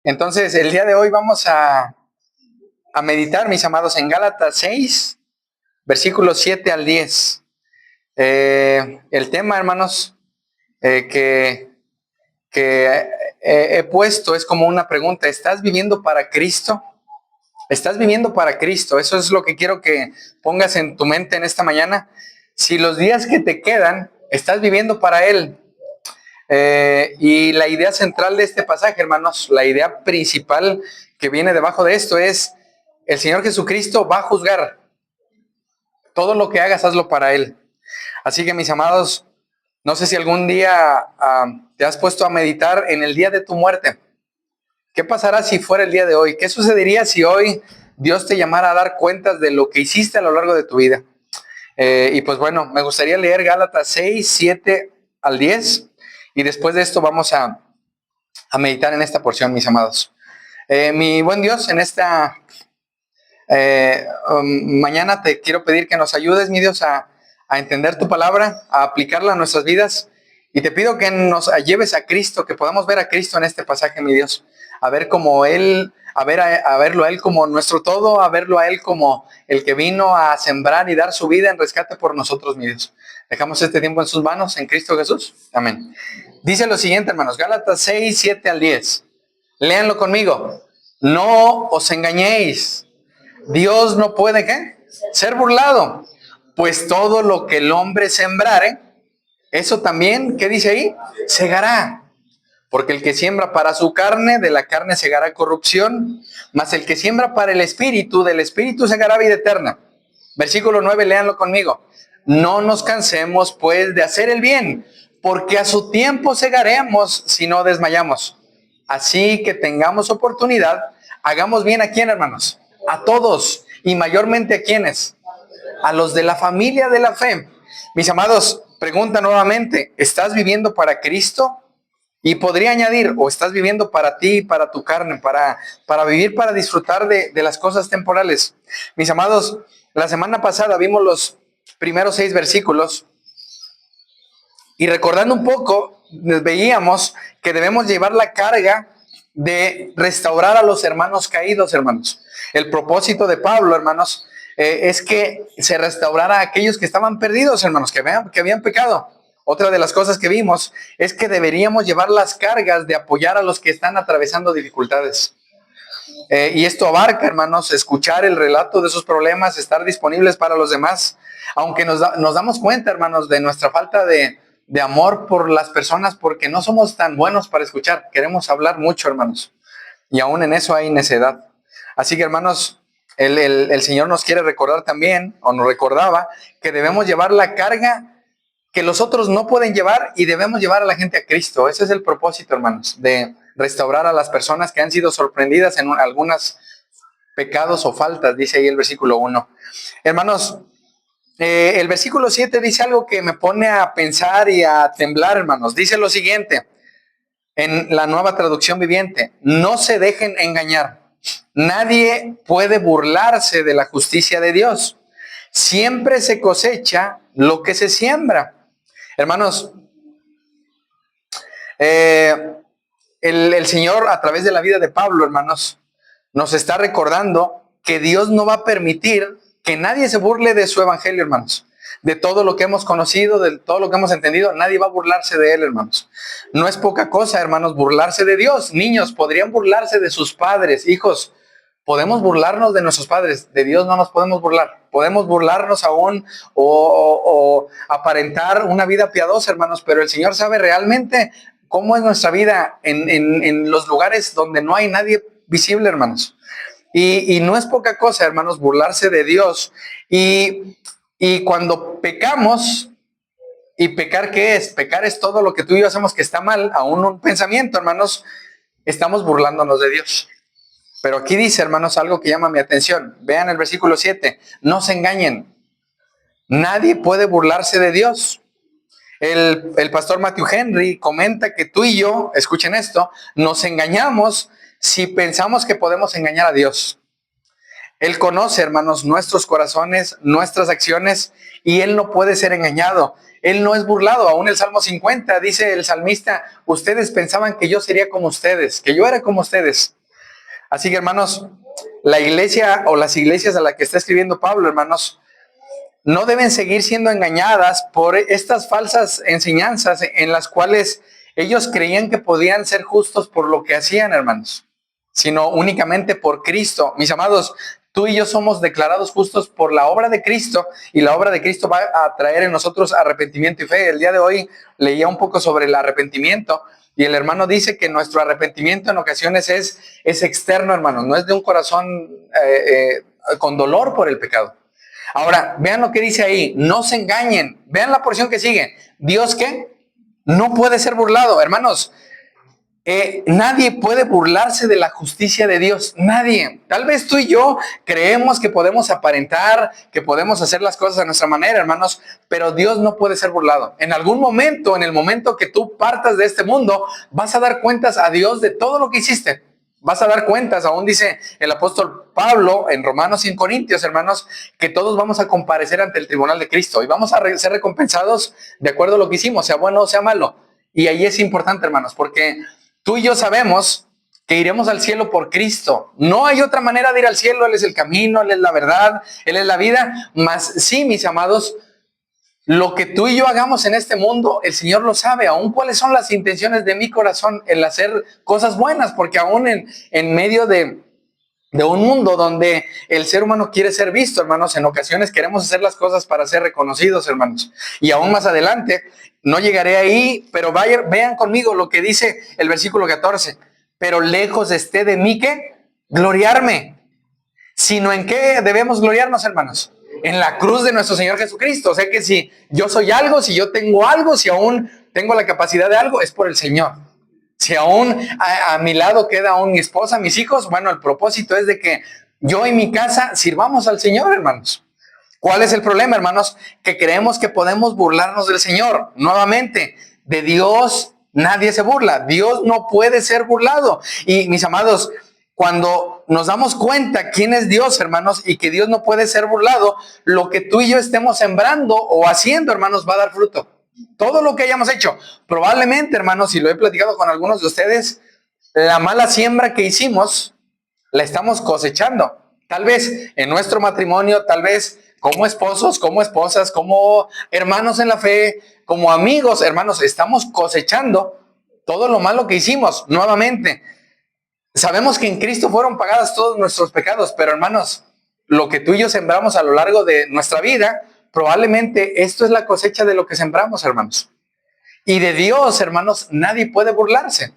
Entonces, el día de hoy vamos a meditar, mis amados, en Gálatas 6, versículos 7 al 10. El tema, hermanos, que he puesto es como una pregunta. ¿Estás viviendo para Cristo? ¿Estás viviendo para Cristo? Eso es lo que quiero que pongas en tu mente en esta mañana. Si los días que te quedan, estás viviendo para Él. Y la idea central de este pasaje, hermanos, la idea principal que viene debajo de esto es: el Señor Jesucristo va a juzgar. Todo lo que hagas, hazlo para Él. Así que, mis amados, no sé si algún día te has puesto a meditar en el día de tu muerte. ¿Qué pasará si fuera el día de hoy? ¿Qué sucedería si hoy Dios te llamara a dar cuentas de lo que hiciste a lo largo de tu vida? Y pues bueno, me gustaría leer Gálatas 6, 7 al 10. Y después de esto vamos a meditar en esta porción, mis amados. Mi buen Dios, en esta mañana te quiero pedir que nos ayudes, mi Dios, a entender tu palabra, a aplicarla a nuestras vidas. Y te pido que nos lleves a Cristo, que podamos ver a Cristo en este pasaje, mi Dios. A ver como Él, a verlo a Él como nuestro todo, a verlo a Él como el que vino a sembrar y dar su vida en rescate por nosotros, mi Dios. Dejamos este tiempo en sus manos, en Cristo Jesús. Amén. Dice lo siguiente, hermanos, Gálatas 6, 7 al 10. Léanlo conmigo. No os engañéis. Dios no puede, ¿qué? Ser burlado. Pues todo lo que el hombre sembrare, eso también, ¿qué dice ahí? Segará. Porque el que siembra para su carne, de la carne segará corrupción, mas el que siembra para el espíritu, del espíritu segará vida eterna. Versículo 9, léanlo conmigo. No nos cansemos, pues, de hacer el bien, porque a su tiempo segaremos si no desmayamos. Así que tengamos oportunidad, hagamos bien a quién, hermanos, a todos, y mayormente a quienes, a los de la familia de la fe. Mis amados, pregunta nuevamente, ¿estás viviendo para Cristo? Y podría añadir, o estás viviendo para ti, para tu carne, para vivir, para disfrutar de las cosas temporales. Mis amados, la semana pasada vimos los primeros 6 versículos y recordando un poco, veíamos que debemos llevar la carga de restaurar a los hermanos caídos, hermanos. El propósito de Pablo, hermanos, es que se restaurara a aquellos que estaban perdidos, hermanos, que habían pecado. Otra de las cosas que vimos es que deberíamos llevar las cargas de apoyar a los que están atravesando dificultades. Y esto abarca, hermanos, escuchar el relato de sus problemas, estar disponibles para los demás. Aunque nos damos cuenta, hermanos, de nuestra falta de amor por las personas, porque no somos tan buenos para escuchar. Queremos hablar mucho, hermanos. Y aún en eso hay necedad. Así que, hermanos, el Señor nos quiere recordar también, o nos recordaba, que debemos llevar la carga que los otros no pueden llevar y debemos llevar a la gente a Cristo. Ese es el propósito, hermanos, de restaurar a las personas que han sido sorprendidas en algunos pecados o faltas, dice ahí el versículo 1. Hermanos, el versículo 7 dice algo que me pone a pensar y a temblar, hermanos. Dice lo siguiente, en la Nueva Traducción Viviente: no se dejen engañar. Nadie puede burlarse de la justicia de Dios. Siempre se cosecha lo que se siembra. Hermanos, el Señor, a través de la vida de Pablo, hermanos, nos está recordando que Dios no va a permitir que nadie se burle de su evangelio, hermanos. De todo lo que hemos conocido, de todo lo que hemos entendido, nadie va a burlarse de él, hermanos. No es poca cosa, hermanos, burlarse de Dios. Niños podrían burlarse de sus padres. Hijos, podemos burlarnos de nuestros padres. De Dios no nos podemos burlar. Podemos burlarnos aún o aparentar una vida piadosa, hermanos, pero el Señor sabe realmente cómo es nuestra vida en los lugares donde no hay nadie visible, hermanos. Y no es poca cosa, hermanos, burlarse de Dios. Y cuando pecamos, ¿y pecar qué es? Pecar es todo lo que tú y yo hacemos que está mal, aún un pensamiento, hermanos, estamos burlándonos de Dios. Pero aquí dice, hermanos, algo que llama mi atención. Vean el versículo 7. No se engañen. Nadie puede burlarse de Dios. El pastor Matthew Henry comenta que tú y yo, escuchen esto, nos engañamos si pensamos que podemos engañar a Dios. Él conoce, hermanos, nuestros corazones, nuestras acciones, y Él no puede ser engañado. Él no es burlado. Aún el Salmo 50 dice el salmista, ustedes pensaban que yo sería como ustedes, que yo era como ustedes. Así que, hermanos, la iglesia o las iglesias a las que está escribiendo Pablo, hermanos, no deben seguir siendo engañadas por estas falsas enseñanzas en las cuales ellos creían que podían ser justos por lo que hacían, hermanos, sino únicamente por Cristo. Mis amados, tú y yo somos declarados justos por la obra de Cristo, y la obra de Cristo va a traer en nosotros arrepentimiento y fe. El día de hoy leía un poco sobre el arrepentimiento, y el hermano dice que nuestro arrepentimiento en ocasiones es externo, hermanos, no es de un corazón con dolor por el pecado. Ahora, vean lo que dice ahí, no se engañen. Vean la porción que sigue. ¿Dios qué? No puede ser burlado, hermanos. Nadie puede burlarse de la justicia de Dios, nadie. Tal vez tú y yo creemos que podemos aparentar, que podemos hacer las cosas a nuestra manera, hermanos, pero Dios no puede ser burlado. En algún momento, en el momento que tú partas de este mundo, vas a dar cuentas a Dios de todo lo que hiciste. Vas a dar cuentas, aún dice el apóstol Pablo en Romanos y en Corintios, hermanos, que todos vamos a comparecer ante el tribunal de Cristo y vamos a ser recompensados de acuerdo a lo que hicimos, sea bueno o sea malo. Y ahí es importante, hermanos, porque tú y yo sabemos que iremos al cielo por Cristo. No hay otra manera de ir al cielo. Él es el camino, Él es la verdad, Él es la vida. Mas sí, mis amados, lo que tú y yo hagamos en este mundo, el Señor lo sabe, aún cuáles son las intenciones de mi corazón el hacer cosas buenas, porque aún en medio de un mundo donde el ser humano quiere ser visto, hermanos, en ocasiones queremos hacer las cosas para ser reconocidos, hermanos. Y aún más adelante, no llegaré ahí, pero vean conmigo lo que dice el versículo 14. Pero lejos esté de mí, ¿qué? Gloriarme. Sino en qué debemos gloriarnos, hermanos. En la cruz de nuestro Señor Jesucristo. O sea que si yo soy algo, si yo tengo algo, si aún tengo la capacidad de algo, es por el Señor. Si aún a mi lado queda aún mi esposa, mis hijos, bueno, el propósito es de que yo y mi casa sirvamos al Señor, hermanos. ¿Cuál es el problema, hermanos? Que creemos que podemos burlarnos del Señor. Nuevamente, de Dios nadie se burla. Dios no puede ser burlado. Y mis amados, cuando nos damos cuenta quién es Dios, hermanos, y que Dios no puede ser burlado, lo que tú y yo estemos sembrando o haciendo, hermanos, va a dar fruto. Todo lo que hayamos hecho. Probablemente, hermanos, y lo he platicado con algunos de ustedes, la mala siembra que hicimos, la estamos cosechando. Tal vez en nuestro matrimonio, tal vez como esposos, como esposas, como hermanos en la fe, como amigos, hermanos, estamos cosechando todo lo malo que hicimos. Nuevamente, sabemos que en Cristo fueron pagados todos nuestros pecados, pero hermanos, lo que tú y yo sembramos a lo largo de nuestra vida, probablemente esto es la cosecha de lo que sembramos, hermanos. Y de Dios, hermanos, nadie puede burlarse.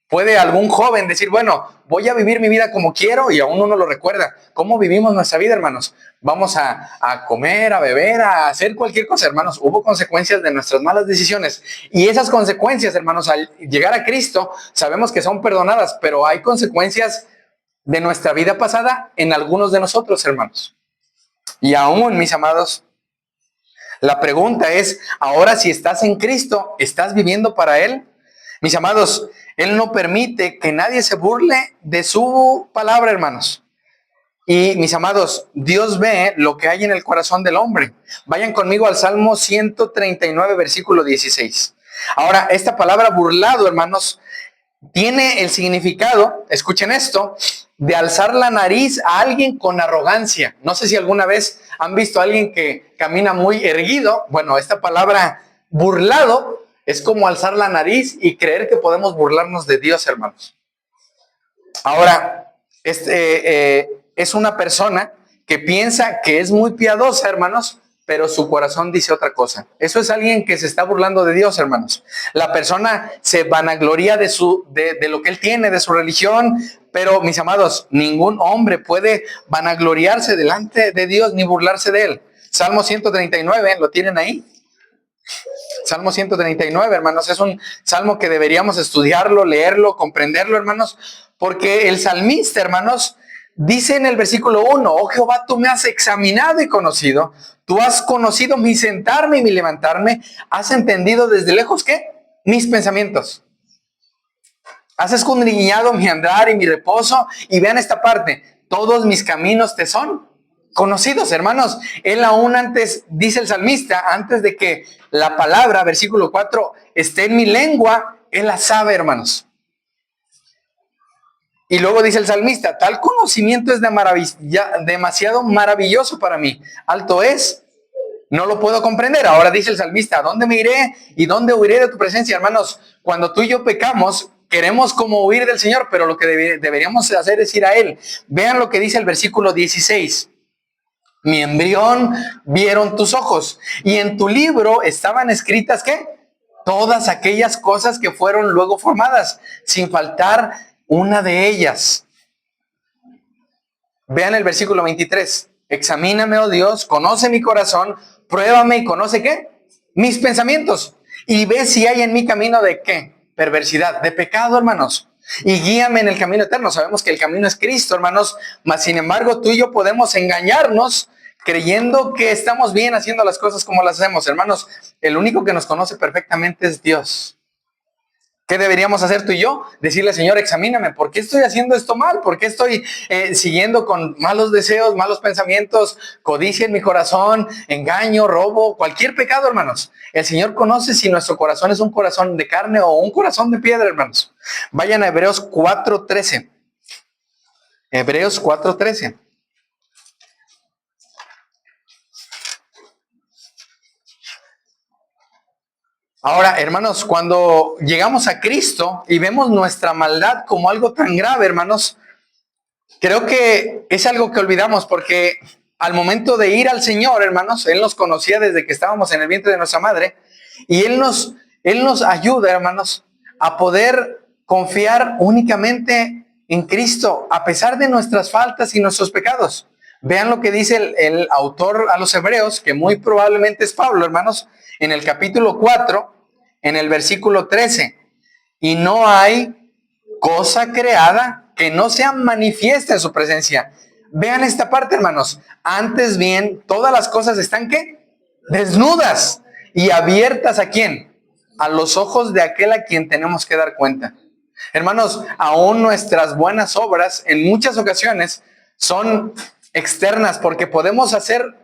Puede algún joven decir, bueno, voy a vivir mi vida como quiero, y aún uno lo recuerda. ¿Cómo vivimos nuestra vida, hermanos? Vamos a comer, a beber, a hacer cualquier cosa, hermanos. Hubo consecuencias de nuestras malas decisiones. Y esas consecuencias, hermanos, al llegar a Cristo, sabemos que son perdonadas, pero hay consecuencias de nuestra vida pasada en algunos de nosotros, hermanos. Y aún, mis amados, la pregunta es, ahora si estás en Cristo, ¿estás viviendo para Él? Mis amados, Él no permite que nadie se burle de su palabra, hermanos. Y mis amados, Dios ve lo que hay en el corazón del hombre. Vayan conmigo al Salmo 139, versículo 16. Ahora, esta palabra burlado, hermanos, tiene el significado, escuchen esto, de alzar la nariz a alguien con arrogancia. No sé si alguna vez han visto a alguien que camina muy erguido. Bueno, esta palabra burlado es como alzar la nariz y creer que podemos burlarnos de Dios, hermanos. Ahora, es una persona que piensa que es muy piadosa, hermanos, pero su corazón dice otra cosa. Eso es alguien que se está burlando de Dios, hermanos. La persona se vanagloria de lo que él tiene, de su religión, pero, mis amados, ningún hombre puede vanagloriarse delante de Dios ni burlarse de él. Salmo 139, ¿lo tienen ahí? Salmo 139, hermanos, es un salmo que deberíamos estudiarlo, leerlo, comprenderlo, hermanos, porque el salmista, hermanos, dice en el versículo 1, oh Jehová, tú me has examinado y conocido, tú has conocido mi sentarme y mi levantarme, has entendido desde lejos, ¿qué? Mis pensamientos. Has escudriñado mi andar y mi reposo, y vean esta parte, todos mis caminos te son conocidos, hermanos. Él aún antes, dice el salmista, antes de que la palabra, versículo 4, esté en mi lengua, Él la sabe, hermanos. Y luego dice el salmista, tal conocimiento es demasiado maravilloso para mí. Alto es, no lo puedo comprender. Ahora dice el salmista, ¿a dónde me iré y dónde huiré de tu presencia? Hermanos, cuando tú y yo pecamos, queremos como huir del Señor, pero lo que deberíamos hacer es ir a Él. Vean lo que dice el versículo 16. Mi embrión vieron tus ojos, y en tu libro estaban escritas, ¿qué? Todas aquellas cosas que fueron luego formadas, sin faltar una de ellas. Vean el versículo 23. Examíname, oh Dios, conoce mi corazón, pruébame y conoce, ¿qué? Mis pensamientos, y ve si hay en mi camino de, ¿qué? Perversidad, de pecado, hermanos. Y guíame en el camino eterno. Sabemos que el camino es Cristo, hermanos, mas sin embargo tú y yo podemos engañarnos creyendo que estamos bien haciendo las cosas como las hacemos. Hermanos, el único que nos conoce perfectamente es Dios. ¿Qué deberíamos hacer tú y yo? Decirle, Señor, examíname, ¿por qué estoy haciendo esto mal? ¿Por qué estoy siguiendo con malos deseos, malos pensamientos, codicia en mi corazón, engaño, robo, cualquier pecado, hermanos? El Señor conoce si nuestro corazón es un corazón de carne o un corazón de piedra, hermanos. Vayan a Hebreos 4:13. Hebreos 4:13. Ahora, hermanos, cuando llegamos a Cristo y vemos nuestra maldad como algo tan grave, hermanos, creo que es algo que olvidamos, porque al momento de ir al Señor, hermanos, Él nos conocía desde que estábamos en el vientre de nuestra madre, y Él nos ayuda, hermanos, a poder confiar únicamente en Cristo, a pesar de nuestras faltas y nuestros pecados. Vean lo que dice el autor a los Hebreos, que muy probablemente es Pablo, hermanos, en el capítulo 4, en el versículo 13. Y no hay cosa creada que no sea manifiesta en su presencia. Vean esta parte, hermanos. Antes bien, todas las cosas están, ¿qué? Desnudas y abiertas, ¿a quién? A los ojos de aquel a quien tenemos que dar cuenta. Hermanos, aún nuestras buenas obras en muchas ocasiones son externas, porque podemos hacer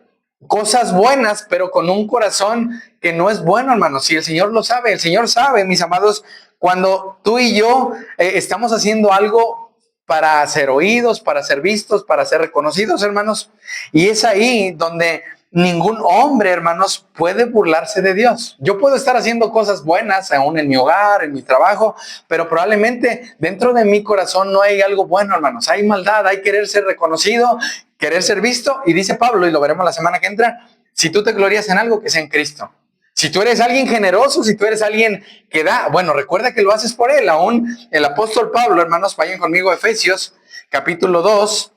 cosas buenas, pero con un corazón que no es bueno, hermanos. Y el Señor lo sabe, el Señor sabe, mis amados, cuando tú y yo estamos haciendo algo para ser oídos, para ser vistos, para ser reconocidos, hermanos. Y es ahí donde ningún hombre, hermanos, puede burlarse de Dios. Yo puedo estar haciendo cosas buenas, aún en mi hogar, en mi trabajo, pero probablemente dentro de mi corazón no hay algo bueno, hermanos. Hay maldad, hay querer ser reconocido, querer ser visto. Y dice Pablo, y lo veremos la semana que entra, si tú te glorías en algo, que sea en Cristo. Si tú eres alguien generoso, si tú eres alguien que da, bueno, recuerda que lo haces por Él. Aún el apóstol Pablo, hermanos, vayan conmigo a Efesios, capítulo 2.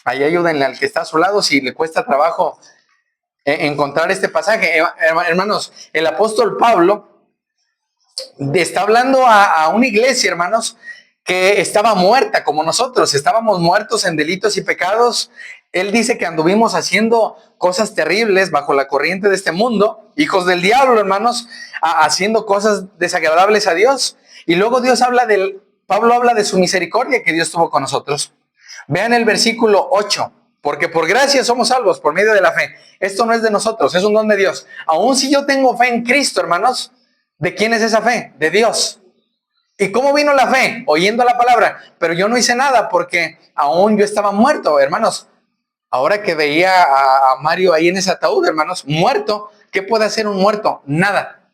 Ahí ayúdenle al que está a su lado si le cuesta trabajo encontrar este pasaje. Hermanos, el apóstol Pablo está hablando a una iglesia, hermanos, que estaba muerta como nosotros. Estábamos muertos en delitos y pecados. Él dice que anduvimos haciendo cosas terribles bajo la corriente de este mundo, hijos del diablo, hermanos, haciendo cosas desagradables a Dios. Y luego Pablo habla de su misericordia que Dios tuvo con nosotros. Vean el versículo 8. Porque por gracia somos salvos por medio de la fe. Esto no es de nosotros, es un don de Dios. Aún si yo tengo fe en Cristo, hermanos, ¿de quién es esa fe? De Dios. ¿Y cómo vino la fe? Oyendo la palabra. Pero yo no hice nada porque aún yo estaba muerto, hermanos. Ahora que veía a Mario ahí en ese ataúd, hermanos, muerto, ¿qué puede hacer un muerto? Nada.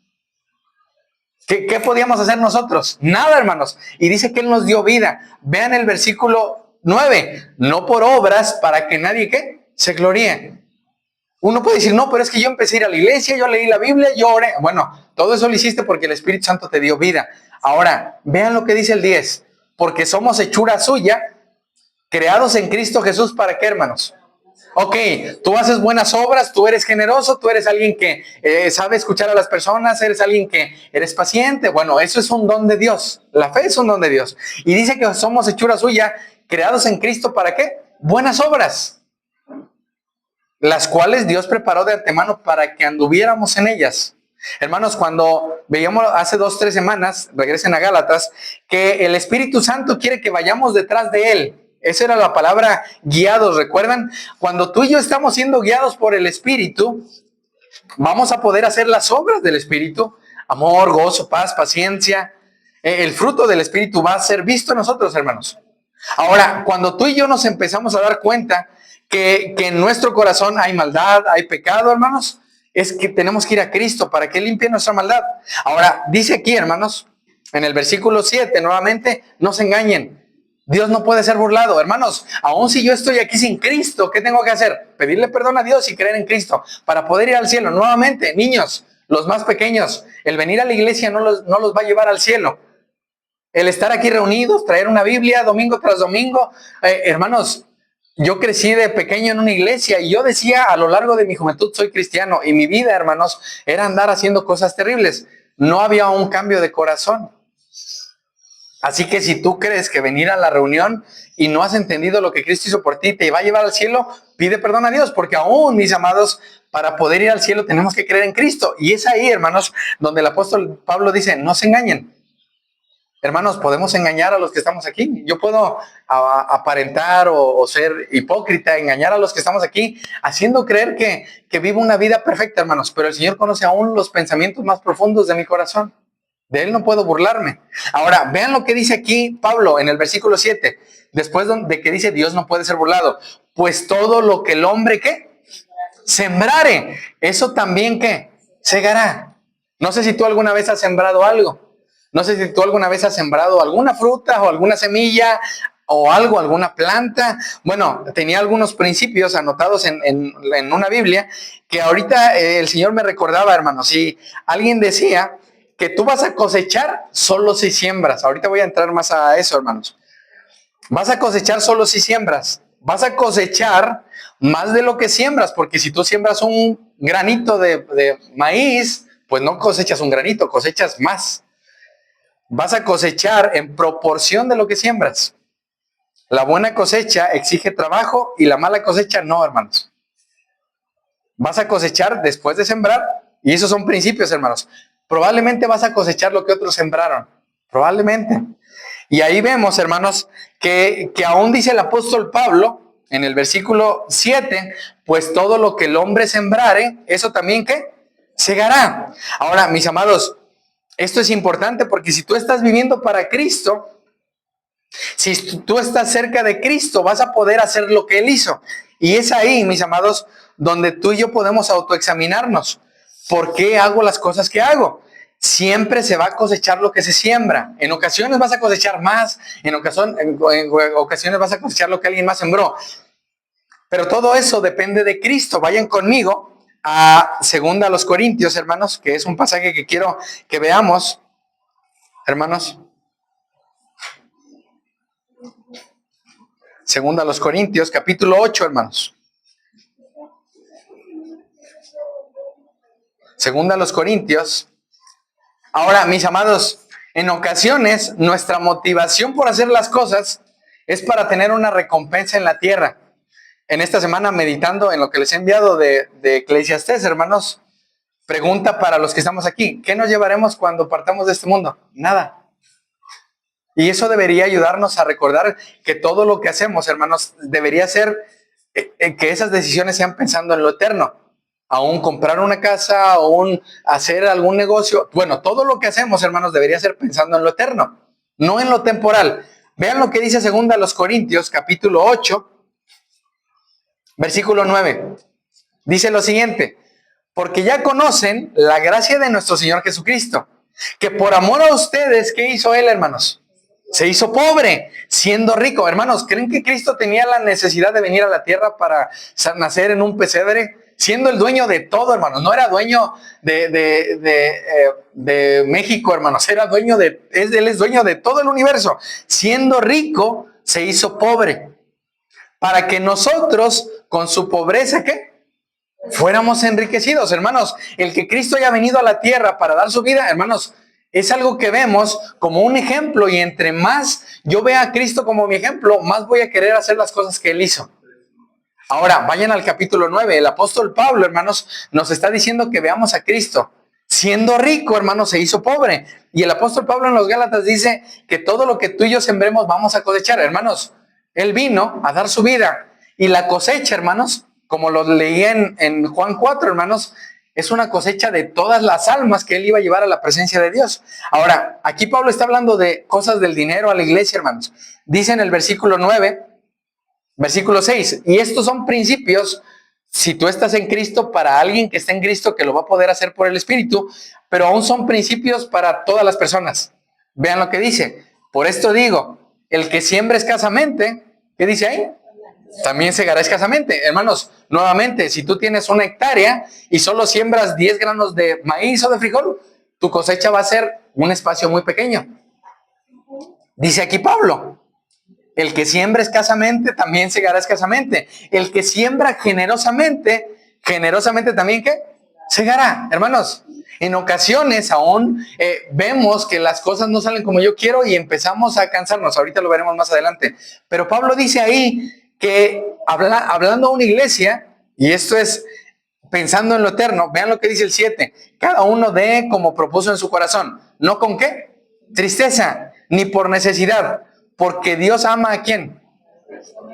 ¿Qué podíamos hacer nosotros? Nada, hermanos. Y dice que Él nos dio vida. Vean el versículo 9, no por obras para que nadie, ¿qué? Se gloríe. Uno puede decir, no, pero es que yo empecé a ir a la iglesia, yo leí la Biblia, yo oré. Bueno, todo eso lo hiciste porque el Espíritu Santo te dio vida. Ahora, vean lo que dice el 10, porque somos hechura suya, creados en Cristo Jesús, ¿para qué, hermanos? Ok, tú haces buenas obras, tú eres generoso, tú eres alguien que sabe escuchar a las personas, eres alguien que eres paciente. Bueno, eso es un don de Dios. La fe es un don de Dios. Y dice que somos hechura suya, creados en Cristo, ¿para qué? Buenas obras, las cuales Dios preparó de antemano para que anduviéramos en ellas. Hermanos, cuando veíamos hace 2-3 semanas, regresen a Gálatas, que el Espíritu Santo quiere que vayamos detrás de Él. Esa era la palabra guiados, ¿recuerdan? Cuando tú y yo estamos siendo guiados por el Espíritu, vamos a poder hacer las obras del Espíritu. Amor, gozo, paz, paciencia. El fruto del Espíritu va a ser visto en nosotros, hermanos. Ahora, cuando tú y yo nos empezamos a dar cuenta que en nuestro corazón hay maldad, hay pecado, hermanos, es que tenemos que ir a Cristo para que limpie nuestra maldad. Ahora, dice aquí, hermanos, en el versículo 7, nuevamente, no se engañen. Dios no puede ser burlado. Hermanos, aun si yo estoy aquí sin Cristo, ¿qué tengo que hacer? Pedirle perdón a Dios y creer en Cristo para poder ir al cielo. Nuevamente, niños, los más pequeños, el venir a la iglesia no los va a llevar al cielo. El estar aquí reunidos, traer una Biblia domingo tras domingo. Hermanos, yo crecí de pequeño en una iglesia y yo decía a lo largo de mi juventud soy cristiano y mi vida, hermanos, era andar haciendo cosas terribles. No había un cambio de corazón. Así que si tú crees que venir a la reunión y no has entendido lo que Cristo hizo por ti te va a llevar al cielo, pide perdón a Dios, porque aún, mis amados, para poder ir al cielo tenemos que creer en Cristo. Y es ahí, hermanos, donde el apóstol Pablo dice, no se engañen. Hermanos, podemos engañar a los que estamos aquí. Yo puedo aparentar o ser hipócrita, engañar a los que estamos aquí, haciendo creer que vivo una vida perfecta, hermanos. Pero el Señor conoce aún los pensamientos más profundos de mi corazón. De Él no puedo burlarme. Ahora, vean lo que dice aquí Pablo en el versículo 7. Después de que dice Dios no puede ser burlado. Pues todo lo que el hombre, ¿qué? Sembrare. Eso también, ¿qué? Segará. No sé si tú alguna vez has sembrado algo. No sé si tú alguna vez has sembrado alguna fruta o alguna semilla o algo, alguna planta. Bueno, tenía algunos principios anotados en una Biblia que ahorita el Señor me recordaba, hermanos. Si alguien decía que tú vas a cosechar solo si siembras. Ahorita voy a entrar más a eso, hermanos. Vas a cosechar solo si siembras. Vas a cosechar más de lo que siembras, porque si tú siembras un granito de maíz, pues no cosechas un granito, cosechas más. Vas a cosechar en proporción de lo que siembras. La buena cosecha exige trabajo y la mala cosecha no, hermanos. Vas a cosechar después de sembrar, y esos son principios, hermanos. Probablemente vas a cosechar lo que otros sembraron. Probablemente. Y ahí vemos, hermanos, que aún dice el apóstol Pablo, en el versículo 7, pues todo lo que el hombre sembrare, eso también, ¿qué? Segará. Ahora, mis amados, esto es importante porque si tú estás viviendo para Cristo, si tú estás cerca de Cristo, vas a poder hacer lo que Él hizo. Y es ahí, mis amados, donde tú y yo podemos autoexaminarnos. ¿Por qué hago las cosas que hago? Siempre se va a cosechar lo que se siembra. En ocasiones vas a cosechar más, en ocasiones vas a cosechar lo que alguien más sembró. Pero todo eso depende de Cristo. Vayan conmigo a 2 Corintios, hermanos, que es un pasaje que quiero que veamos, hermanos. 2 Corintios, capítulo 8, hermanos. 2 Corintios. Ahora, mis amados, en ocasiones nuestra motivación por hacer las cosas es para tener una recompensa en la tierra. En esta semana, meditando en lo que les he enviado de Eclesiastés, hermanos, pregunta para los que estamos aquí, ¿qué nos llevaremos cuando partamos de este mundo? Nada. Y eso debería ayudarnos a recordar que todo lo que hacemos, hermanos, debería ser que esas decisiones sean pensando en lo eterno. Aún comprar una casa, aún hacer algún negocio. Bueno, todo lo que hacemos, hermanos, debería ser pensando en lo eterno, no en lo temporal. Vean lo que dice 2 Corintios, capítulo 8, versículo 9. Dice lo siguiente: porque ya conocen la gracia de nuestro Señor Jesucristo, que por amor a ustedes, ¿qué hizo Él, hermanos? Se hizo pobre, siendo rico. Hermanos, ¿creen que Cristo tenía la necesidad de venir a la tierra para nacer en un pesebre? Siendo el dueño de todo, hermanos. No era dueño de México, hermanos. Era dueño Él es dueño de todo el universo. Siendo rico, se hizo pobre. Para que nosotros, con su pobreza, ¿qué? Fuéramos enriquecidos, hermanos. El que Cristo haya venido a la tierra para dar su vida, hermanos, es algo que vemos como un ejemplo, y entre más yo vea a Cristo como mi ejemplo, más voy a querer hacer las cosas que Él hizo. Ahora, vayan al capítulo 9. El apóstol Pablo, hermanos, nos está diciendo que veamos a Cristo. Siendo rico, hermanos, se hizo pobre. Y el apóstol Pablo en los Gálatas dice que todo lo que tú y yo sembremos vamos a cosechar. Hermanos, Él vino a dar su vida. Y la cosecha, hermanos, como lo leí en Juan 4, hermanos, es una cosecha de todas las almas que Él iba a llevar a la presencia de Dios. Ahora, aquí Pablo está hablando de cosas del dinero a la iglesia, hermanos. Dice en el versículo 9, versículo 6, y estos son principios, si tú estás en Cristo, para alguien que está en Cristo, que lo va a poder hacer por el Espíritu, pero aún son principios para todas las personas. Vean lo que dice. Por esto digo, el que siembra escasamente, ¿qué dice ahí? También segará escasamente. Hermanos, nuevamente, si tú tienes una hectárea y solo siembras 10 granos de maíz o de frijol, tu cosecha va a ser un espacio muy pequeño. Dice aquí Pablo, el que siembra escasamente también segará escasamente. El que siembra generosamente, generosamente también ¿qué? Segará. Hermanos, en ocasiones aún vemos que las cosas no salen como yo quiero y empezamos a cansarnos. Ahorita lo veremos más adelante. Pero Pablo dice ahí que hablando a una iglesia, y esto es pensando en lo eterno, vean lo que dice el 7, cada uno dé como propuso en su corazón, ¿no con qué? Tristeza, ni por necesidad, porque Dios ama ¿a quién?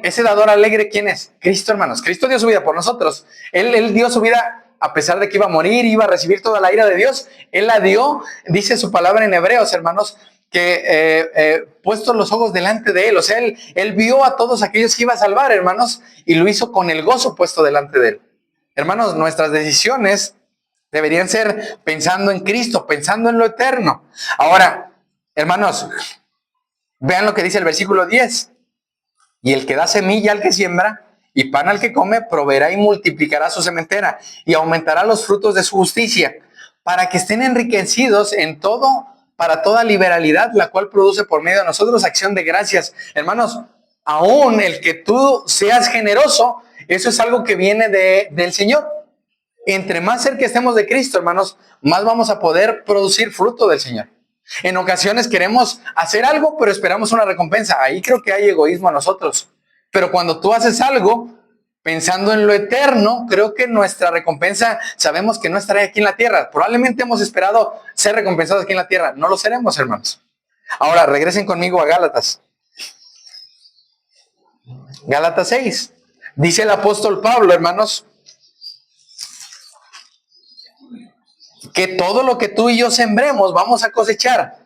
Ese dador alegre, ¿quién es? Cristo, hermanos. Cristo dio su vida por nosotros. Él dio su vida a pesar de que iba a morir, iba a recibir toda la ira de Dios. Él la dio, dice su palabra en Hebreos, hermanos, que puestos los ojos delante de Él. O sea, él vio a todos aquellos que iba a salvar, hermanos, y lo hizo con el gozo puesto delante de Él. Hermanos, nuestras decisiones deberían ser pensando en Cristo, pensando en lo eterno. Ahora, hermanos, vean lo que dice el versículo 10. Y el que da semilla al que siembra y pan al que come, proveerá y multiplicará su sementera y aumentará los frutos de su justicia, para que estén enriquecidos en todo, para toda liberalidad, la cual produce por medio de nosotros acción de gracias. Hermanos, aún el que tú seas generoso, eso es algo que viene del Señor. Entre más cerca estemos de Cristo, hermanos, más vamos a poder producir fruto del Señor. En ocasiones queremos hacer algo, pero esperamos una recompensa. Ahí creo que hay egoísmo a nosotros. Pero cuando tú haces algo pensando en lo eterno, creo que nuestra recompensa sabemos que no estará aquí en la tierra. Probablemente hemos esperado ser recompensados aquí en la tierra. No lo seremos, hermanos. Ahora, regresen conmigo a Gálatas. Gálatas 6. Dice el apóstol Pablo, hermanos, que todo lo que tú y yo sembremos vamos a cosechar.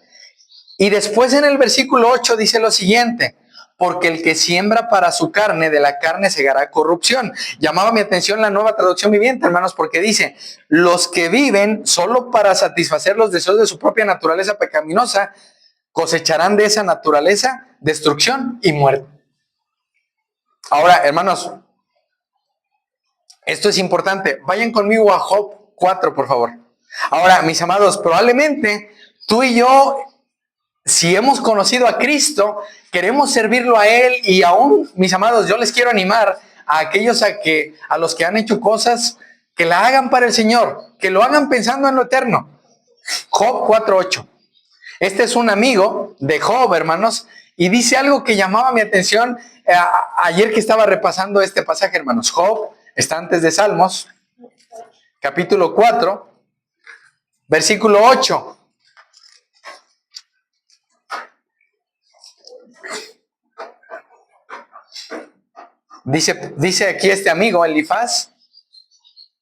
Y después en el versículo 8 dice lo siguiente, porque el que siembra para su carne, de la carne segará corrupción. Llamaba mi atención la Nueva Traducción Viviente, hermanos, porque dice, los que viven solo para satisfacer los deseos de su propia naturaleza pecaminosa, cosecharán de esa naturaleza destrucción y muerte. Ahora, hermanos, esto es importante. Vayan conmigo a Job 4, por favor. Ahora, mis amados, probablemente tú y yo, si hemos conocido a Cristo, queremos servirlo a Él y aún, mis amados, yo les quiero animar a aquellos a los que han hecho cosas, que la hagan para el Señor, que lo hagan pensando en lo eterno. Job 4:8. Este es un amigo de Job, hermanos, y dice algo que llamaba mi atención ayer que estaba repasando este pasaje, hermanos. Job está antes de Salmos, capítulo 4, versículo 8. Dice aquí este amigo, Elifaz,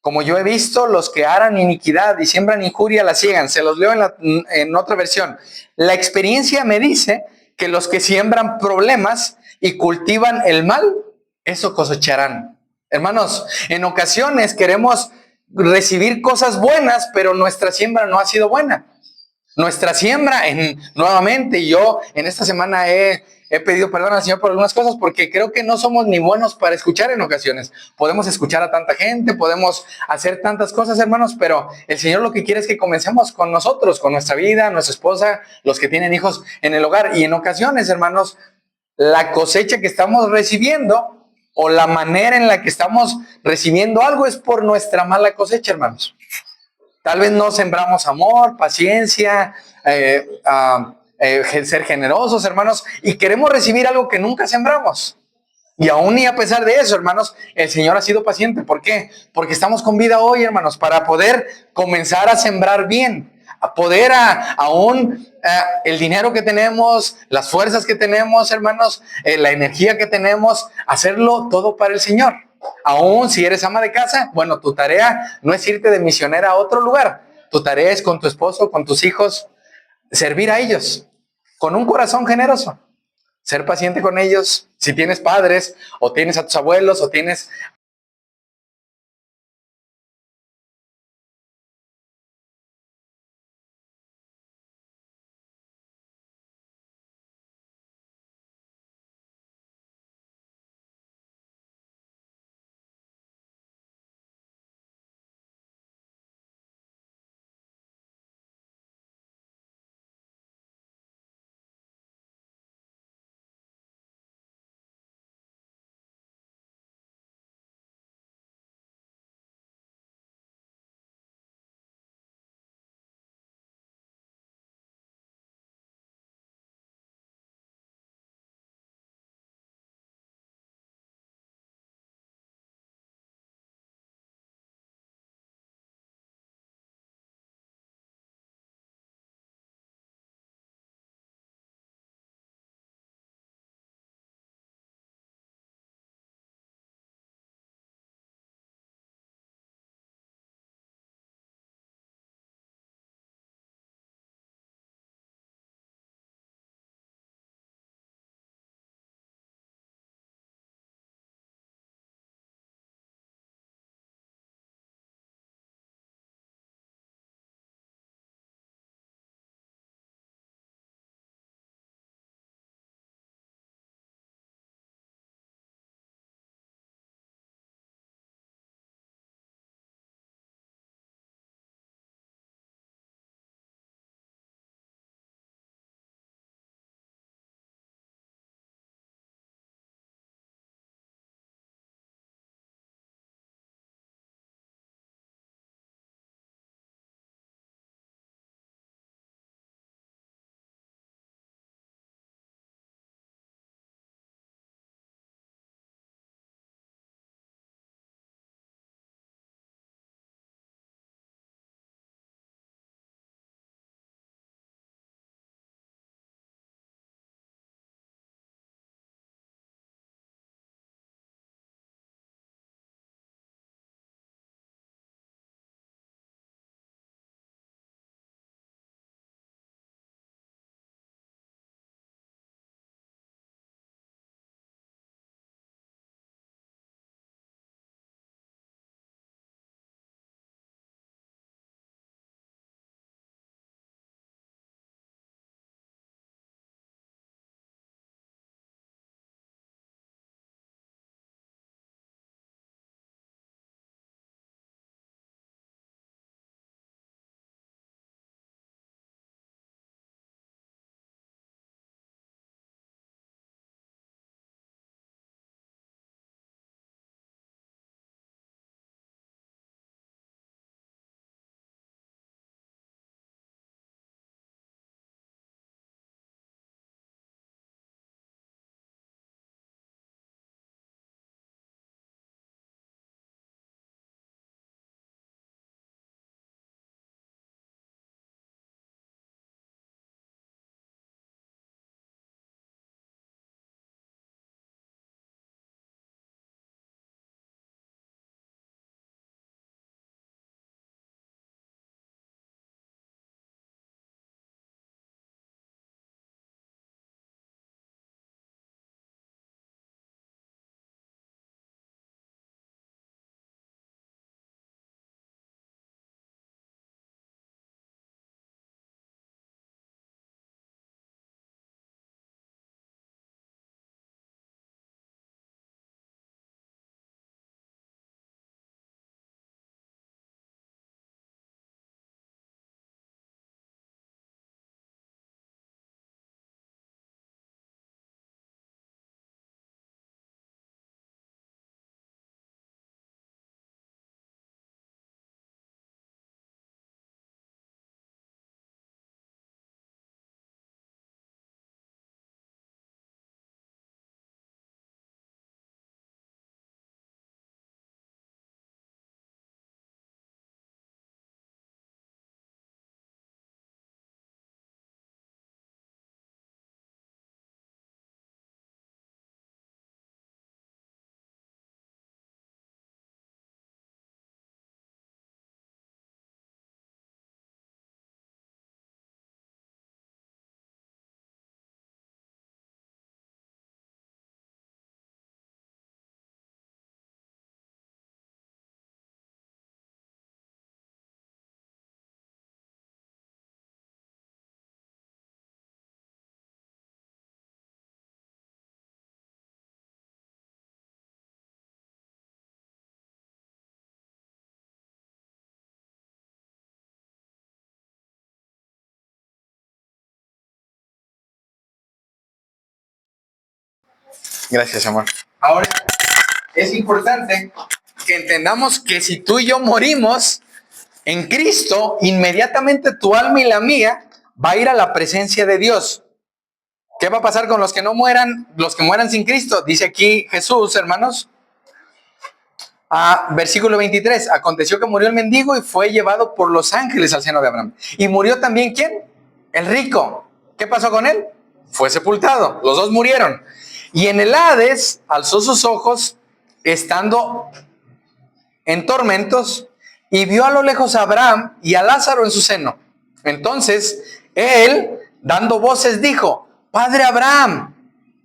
como yo he visto, los que harán iniquidad y siembran injuria la ciegan. Se los leo en otra versión. La experiencia me dice que los que siembran problemas y cultivan el mal, eso cosecharán. Hermanos, en ocasiones queremos recibir cosas buenas, pero nuestra siembra no ha sido buena. Nuestra siembra, nuevamente, yo en esta semana he pedido perdón al Señor por algunas cosas porque creo que no somos ni buenos para escuchar en ocasiones. Podemos escuchar a tanta gente, podemos hacer tantas cosas, hermanos, pero el Señor lo que quiere es que comencemos con nosotros, con nuestra vida, nuestra esposa, los que tienen hijos en el hogar. Y en ocasiones, hermanos, la cosecha que estamos recibiendo o la manera en la que estamos recibiendo algo es por nuestra mala cosecha, hermanos. Tal vez no sembramos amor, paciencia, ser generosos, hermanos, y queremos recibir algo que nunca sembramos. Y aún y a pesar de eso, hermanos, el Señor ha sido paciente. ¿Por qué? Porque estamos con vida hoy, hermanos, para poder comenzar a sembrar bien. a poder aún el dinero que tenemos, las fuerzas que tenemos, hermanos, la energía que tenemos, hacerlo todo para el Señor. Aún si eres ama de casa, bueno, tu tarea no es irte de misionera a otro lugar. Tu tarea es con tu esposo, con tus hijos, servir a ellos con un corazón generoso. Ser paciente con ellos. Si tienes padres, o tienes a tus abuelos, o tienes Gracias, amor. Ahora, es importante que entendamos que si tú y yo morimos en Cristo, inmediatamente tu alma y la mía va a ir a la presencia de Dios. ¿Qué va a pasar con los que no mueran, los que mueran sin Cristo? Dice aquí Jesús, hermanos, versículo 23, aconteció que murió el mendigo y fue llevado por los ángeles al seno de Abraham. Y murió también, ¿quién? El rico. ¿Qué pasó con él? Fue sepultado. Los dos murieron. Y en el Hades alzó sus ojos, estando en tormentos, y vio a lo lejos a Abraham y a Lázaro en su seno. Entonces él, dando voces, dijo: Padre Abraham,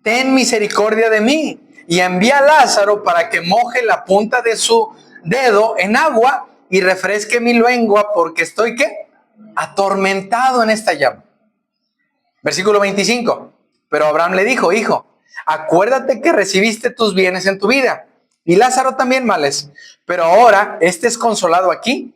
ten misericordia de mí, y envía a Lázaro para que moje la punta de su dedo en agua y refresque mi lengua, porque estoy, ¿qué? Atormentado en esta llama. Versículo 25. Pero Abraham le dijo: Hijo, acuérdate que recibiste tus bienes en tu vida, y Lázaro también males, pero ahora este es consolado aquí,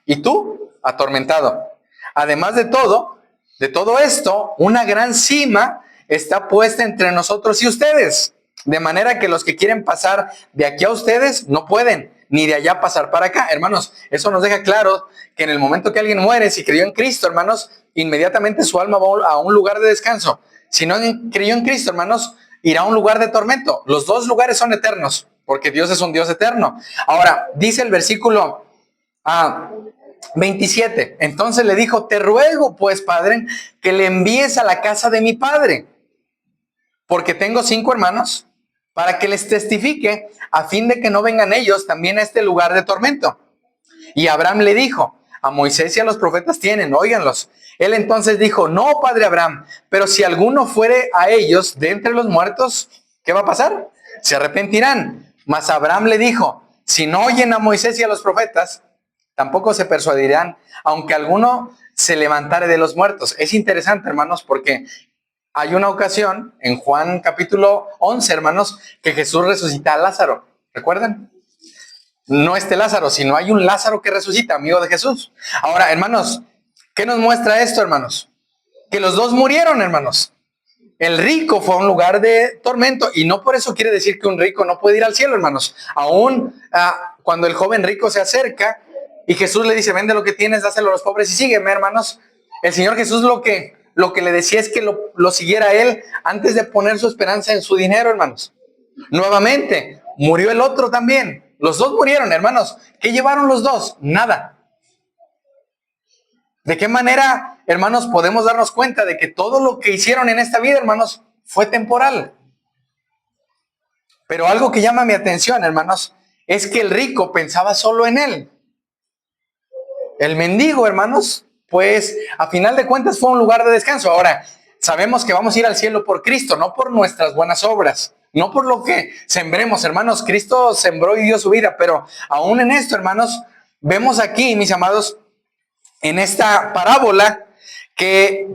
y tú atormentado. Además de todo esto, una gran cima está puesta entre nosotros y ustedes, de manera que los que quieren pasar de aquí a ustedes no pueden, ni de allá pasar para acá. Hermanos, eso nos deja claro que en el momento que alguien muere, si creyó en Cristo, hermanos, inmediatamente su alma va a un lugar de descanso. Si no creyó en Cristo, hermanos, irá a un lugar de tormento. Los dos lugares son eternos, porque Dios es un Dios eterno. Ahora, dice el versículo 27. Entonces le dijo: te ruego, pues, Padre, que le envíes a la casa de mi padre, porque tengo 5 hermanos, para que les testifique, a fin de que no vengan ellos también a este lugar de tormento. Y Abraham le dijo: a Moisés y a los profetas tienen, óiganlos. Él entonces dijo: no, padre Abraham, pero si alguno fuere a ellos de entre los muertos, ¿qué va a pasar? Se arrepentirán. Mas Abraham le dijo: si no oyen a Moisés y a los profetas, tampoco se persuadirán, aunque alguno se levantare de los muertos. Es interesante, hermanos, porque hay una ocasión en Juan capítulo 11, hermanos, que Jesús resucita a Lázaro. ¿Recuerdan? No Lázaro, sino hay un Lázaro que resucita, amigo de Jesús. Ahora, hermanos, ¿qué nos muestra esto, hermanos? Que los dos murieron, hermanos. El rico fue a un lugar de tormento, y no por eso quiere decir que un rico no puede ir al cielo, hermanos. Aún cuando el joven rico se acerca y Jesús le dice: vende lo que tienes, dáselo a los pobres y sígueme, hermanos. El Señor Jesús lo que le decía es que lo siguiera a él antes de poner su esperanza en su dinero, hermanos. Nuevamente, murió el otro también. Los dos murieron, hermanos. ¿Qué llevaron los dos? Nada. ¿De qué manera, hermanos, podemos darnos cuenta de que todo lo que hicieron en esta vida, hermanos, fue temporal? Pero algo que llama mi atención, hermanos, es que el rico pensaba solo en él. El mendigo, hermanos, pues a final de cuentas fue un lugar de descanso. Ahora, sabemos que vamos a ir al cielo por Cristo, no por nuestras buenas obras, no por lo que sembremos, hermanos. Cristo sembró y dio su vida, pero aún en esto, hermanos, vemos aquí, mis amados, en esta parábola, que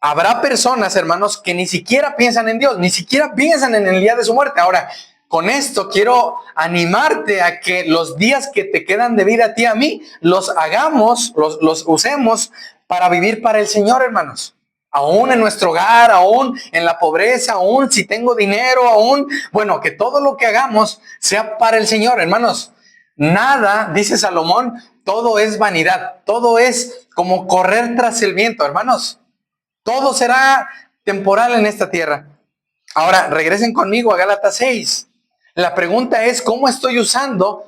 habrá personas, hermanos, que ni siquiera piensan en Dios, ni siquiera piensan en el día de su muerte. Ahora, con esto quiero animarte a que los días que te quedan de vida a ti y a mí, los hagamos, los usemos para vivir para el Señor, hermanos. Aún en nuestro hogar, aún en la pobreza, aún si tengo dinero, aún, bueno, que todo lo que hagamos sea para el Señor, hermanos. Nada, dice Salomón, todo es vanidad, todo es como correr tras el viento, hermanos. Todo será temporal en esta tierra. Ahora, regresen conmigo a Gálatas 6. La pregunta es: ¿cómo estoy usando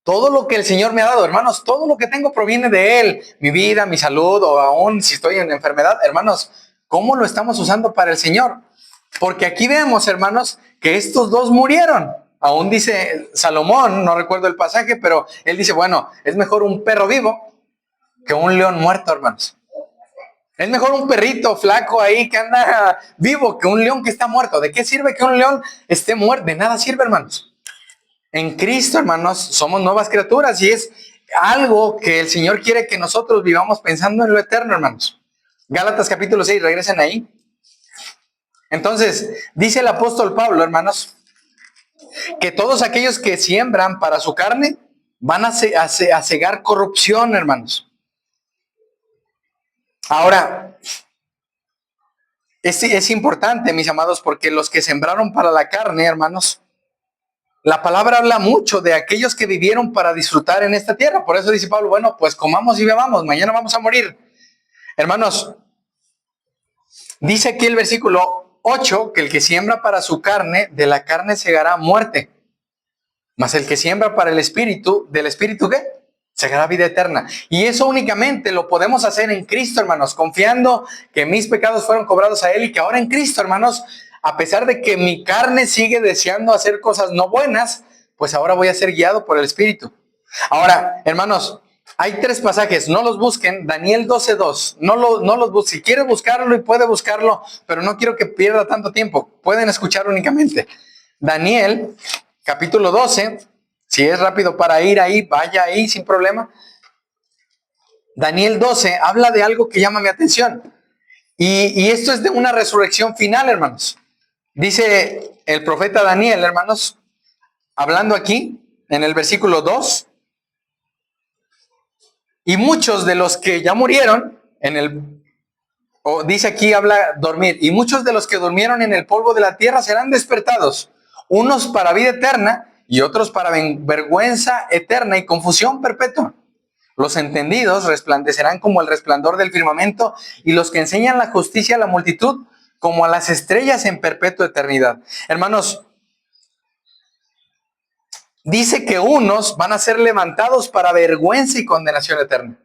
todo lo que el Señor me ha dado? Hermanos, todo lo que tengo proviene de Él. Mi vida, mi salud, o aún si estoy en enfermedad. Hermanos, ¿cómo lo estamos usando para el Señor? Porque aquí vemos, hermanos, que estos dos murieron. Aún dice Salomón, no recuerdo el pasaje, pero él dice: bueno, es mejor un perro vivo que un león muerto, hermanos. Es mejor un perrito flaco ahí que anda vivo que un león que está muerto. ¿De qué sirve que un león esté muerto? De nada sirve, hermanos. En Cristo, hermanos, somos nuevas criaturas, y es algo que el Señor quiere que nosotros vivamos pensando en lo eterno, hermanos. Gálatas capítulo 6, regresen ahí. Entonces, dice el apóstol Pablo, hermanos, que todos aquellos que siembran para su carne van a cegar corrupción, hermanos. Ahora, Es importante, mis amados, porque los que sembraron para la carne, hermanos, la palabra habla mucho de aquellos que vivieron para disfrutar en esta tierra. Por eso dice Pablo, bueno, pues comamos y bebamos, mañana vamos a morir. Hermanos, dice aquí el versículo 8 que el que siembra para su carne, de la carne segará muerte. Mas el que siembra para el espíritu, ¿del espíritu qué? Segará vida eterna. Y eso únicamente lo podemos hacer en Cristo, hermanos, confiando que mis pecados fueron cobrados a Él y que ahora en Cristo, hermanos, a pesar de que mi carne sigue deseando hacer cosas no buenas, pues ahora voy a ser guiado por el Espíritu. Ahora, hermanos, hay 3 pasajes, no los busquen. Daniel 12:2, no los busquen. Si quiere buscarlo y puede buscarlo, pero no quiero que pierda tanto tiempo. Pueden escuchar únicamente. Daniel, capítulo 12, si es rápido para ir ahí, vaya ahí sin problema. Daniel 12 habla de algo que llama mi atención. Y esto es de una resurrección final, hermanos. Dice el profeta Daniel, hermanos, hablando aquí en el versículo 2, y muchos de los que ya murieron dice aquí, habla dormir, y muchos de los que durmieron en el polvo de la tierra serán despertados, unos para vida eterna y otros para vergüenza eterna y confusión perpetua. Los entendidos resplandecerán como el resplandor del firmamento, y los que enseñan la justicia a la multitud como a las estrellas en perpetua eternidad. Hermanos, dice que unos van a ser levantados para vergüenza y condenación eterna.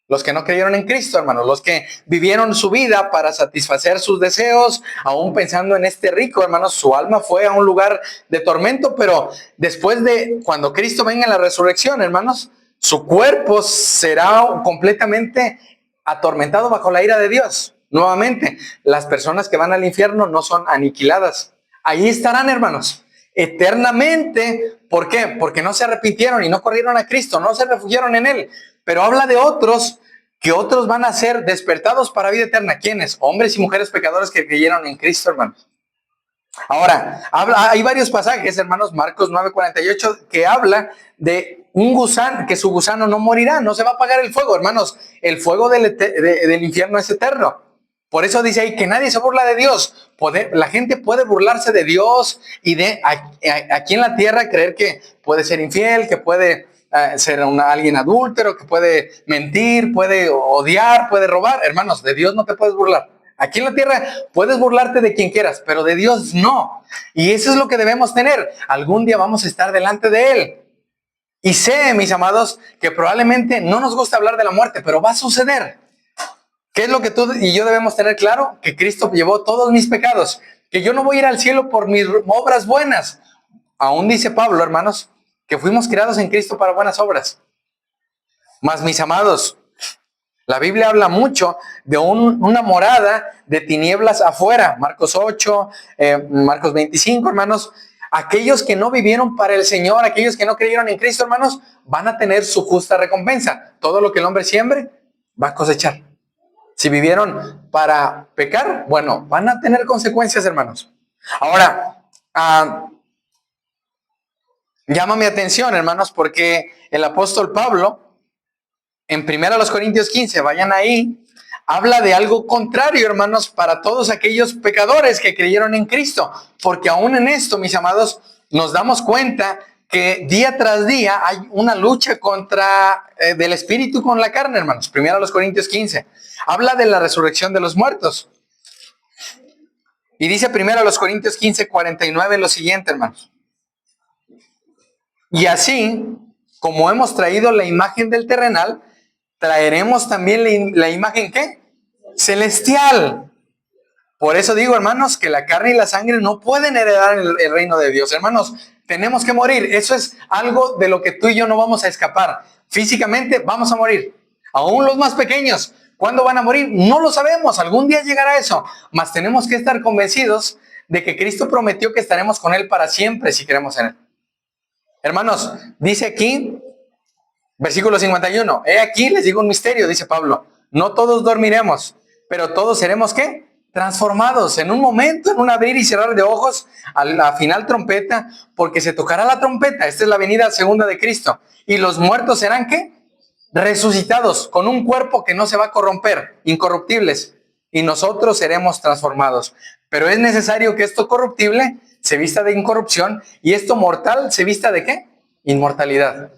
Los que no creyeron en Cristo, hermanos, los que vivieron su vida para satisfacer sus deseos, aún pensando en este rico, hermanos, su alma fue a un lugar de tormento, pero después de cuando Cristo venga en la resurrección, hermanos, su cuerpo será completamente atormentado bajo la ira de Dios. Nuevamente, las personas que van al infierno no son aniquiladas. Ahí estarán, hermanos, eternamente. ¿Por qué? Porque no se arrepintieron y no corrieron a Cristo, no se refugiaron en Él. Pero habla de otros, que otros van a ser despertados para vida eterna. ¿Quiénes? Hombres y mujeres pecadores que creyeron en Cristo, hermanos. Ahora, hay varios pasajes, hermanos, Marcos 9:48, que habla de un gusano, que su gusano no morirá, no se va a apagar el fuego, hermanos. El fuego del infierno es eterno. Por eso dice ahí que nadie se burla de Dios. La gente puede burlarse de Dios y de aquí en la tierra creer que puede ser infiel, que puede ser alguien adúltero, que puede mentir, puede odiar, puede robar. Hermanos, de Dios no te puedes burlar. Aquí en la tierra puedes burlarte de quien quieras, pero de Dios no. Y eso es lo que debemos tener. Algún día vamos a estar delante de Él. Y sé, mis amados, que probablemente no nos gusta hablar de la muerte, pero va a suceder. ¿Qué es lo que tú y yo debemos tener claro? Que Cristo llevó todos mis pecados, que yo no voy a ir al cielo por mis obras buenas. Aún dice Pablo, hermanos, que fuimos creados en Cristo para buenas obras. Mas, mis amados, la Biblia habla mucho de una morada de tinieblas afuera. Marcos 8, Marcos 25, hermanos. Aquellos que no vivieron para el Señor, aquellos que no creyeron en Cristo, hermanos, van a tener su justa recompensa. Todo lo que el hombre siembre, va a cosechar. Si vivieron para pecar, bueno, van a tener consecuencias, hermanos. Ahora, llama mi atención, hermanos, porque el apóstol Pablo, en 1 Corintios 15, vayan ahí, habla de algo contrario, hermanos, para todos aquellos pecadores que creyeron en Cristo. Porque aún en esto, mis amados, nos damos cuenta que día tras día hay una lucha del espíritu con la carne, hermanos. 1 Corintios 15. Habla de la resurrección de los muertos. Y dice 1 Corintios 15:49 lo siguiente, hermanos. Y así, como hemos traído la imagen del terrenal, traeremos también la imagen, ¿qué? Celestial. Por eso digo, hermanos, que la carne y la sangre no pueden heredar el reino de Dios. Hermanos, tenemos que morir. Eso es algo de lo que tú y yo no vamos a escapar. Físicamente vamos a morir. Aún los más pequeños, ¿cuándo van a morir? No lo sabemos. Algún día llegará eso. Mas tenemos que estar convencidos de que Cristo prometió que estaremos con Él para siempre si creemos en Él. Hermanos, dice aquí, versículo 51, he aquí les digo un misterio, dice Pablo, no todos dormiremos, pero todos seremos, ¿qué? Transformados en un momento, en un abrir y cerrar de ojos, a la final trompeta, porque se tocará la trompeta, esta es la venida segunda de Cristo, y los muertos serán, ¿qué? Resucitados, con un cuerpo que no se va a corromper, incorruptibles, y nosotros seremos transformados. Pero es necesario que esto corruptible se vista de incorrupción y esto mortal se vista de ¿qué? Inmortalidad.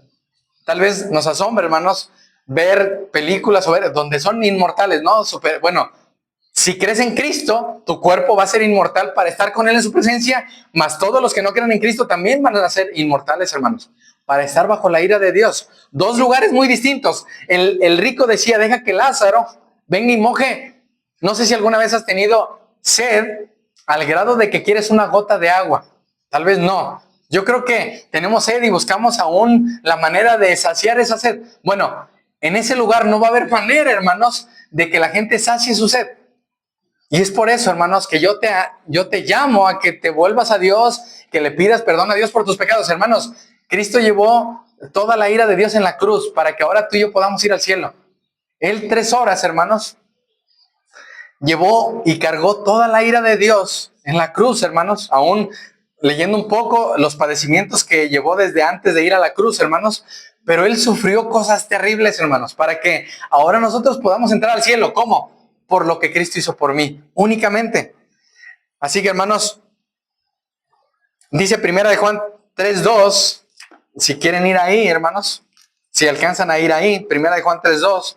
Tal vez nos asombra, hermanos, ver películas o ver donde son inmortales, ¿no? Bueno, si crees en Cristo, tu cuerpo va a ser inmortal para estar con Él en su presencia, mas todos los que no creen en Cristo también van a ser inmortales, hermanos, para estar bajo la ira de Dios. Dos lugares muy distintos. El rico decía, deja que Lázaro venga y moje. No sé si alguna vez has tenido sed al grado de que quieres una gota de agua. Tal vez no. Yo creo que tenemos sed y buscamos aún la manera de saciar esa sed. Bueno, en ese lugar no va a haber manera, hermanos, de que la gente sacie su sed. Y es por eso, hermanos, que yo te llamo a que te vuelvas a Dios, que le pidas perdón a Dios por tus pecados. Hermanos, Cristo llevó toda la ira de Dios en la cruz para que ahora tú y yo podamos ir al cielo. Él 3 horas, hermanos, llevó y cargó toda la ira de Dios en la cruz, hermanos. Aún leyendo un poco los padecimientos que llevó desde antes de ir a la cruz, hermanos. Pero Él sufrió cosas terribles, hermanos, para que ahora nosotros podamos entrar al cielo. ¿Cómo? Por lo que Cristo hizo por mí, únicamente. Así que, hermanos, dice 1 de Juan 3:2, si quieren ir ahí, hermanos, si alcanzan a ir ahí, 1 de Juan 3:2,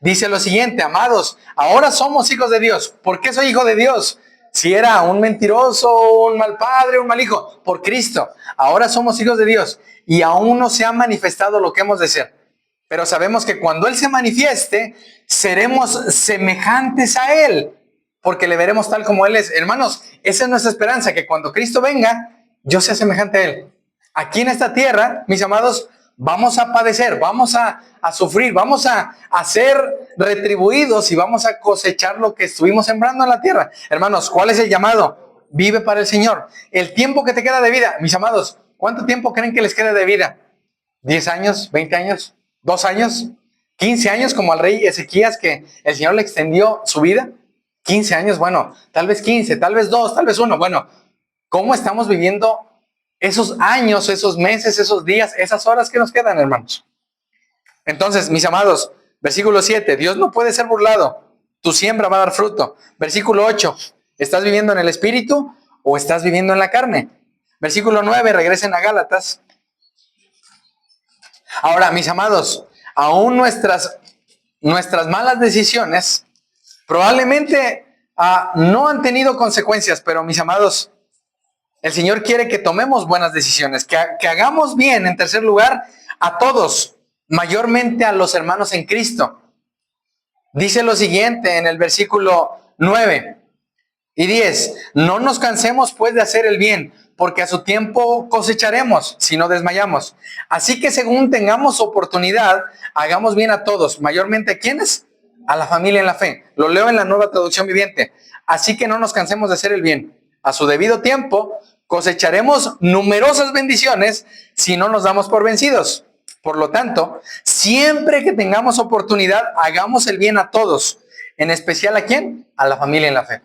dice lo siguiente: amados, ahora somos hijos de Dios. ¿Por qué soy hijo de Dios? Si era un mentiroso, un mal padre, un mal hijo, por Cristo. Ahora somos hijos de Dios y aún no se ha manifestado lo que hemos de ser. Pero sabemos que cuando Él se manifieste, seremos semejantes a Él, porque le veremos tal como Él es. Hermanos, esa es nuestra esperanza, que cuando Cristo venga, yo sea semejante a Él. Aquí en esta tierra, mis amados, vamos a padecer, vamos a sufrir, vamos a ser retribuidos y vamos a cosechar lo que estuvimos sembrando en la tierra. Hermanos, ¿cuál es el llamado? Vive para el Señor. El tiempo que te queda de vida, mis amados, ¿cuánto tiempo creen que les queda de vida? ¿10 años? ¿20 años? 2 años, 15 años, como al rey Ezequías, que el Señor le extendió su vida. 15 años, bueno, tal vez 15, tal vez 2, tal vez 1. Bueno, ¿cómo estamos viviendo esos años, esos meses, esos días, esas horas que nos quedan, hermanos? Entonces, mis amados, versículo 7, Dios no puede ser burlado. Tu siembra va a dar fruto. Versículo 8, ¿estás viviendo en el Espíritu o estás viviendo en la carne? Versículo 9, regresen a Gálatas. Ahora, mis amados, aún nuestras malas decisiones probablemente no han tenido consecuencias, pero mis amados, el Señor quiere que tomemos buenas decisiones, que hagamos bien, en tercer lugar, a todos, mayormente a los hermanos en Cristo. Dice lo siguiente en el versículo 9 y 10, no nos cansemos pues de hacer el bien, porque a su tiempo cosecharemos si no desmayamos. Así que según tengamos oportunidad, hagamos bien a todos, mayormente ¿a quiénes? A la familia en la fe. Lo leo en la Nueva Traducción Viviente. Así que no nos cansemos de hacer el bien. A su debido tiempo cosecharemos numerosas bendiciones si no nos damos por vencidos. Por lo tanto, siempre que tengamos oportunidad, hagamos el bien a todos. En especial ¿a quién? A la familia en la fe.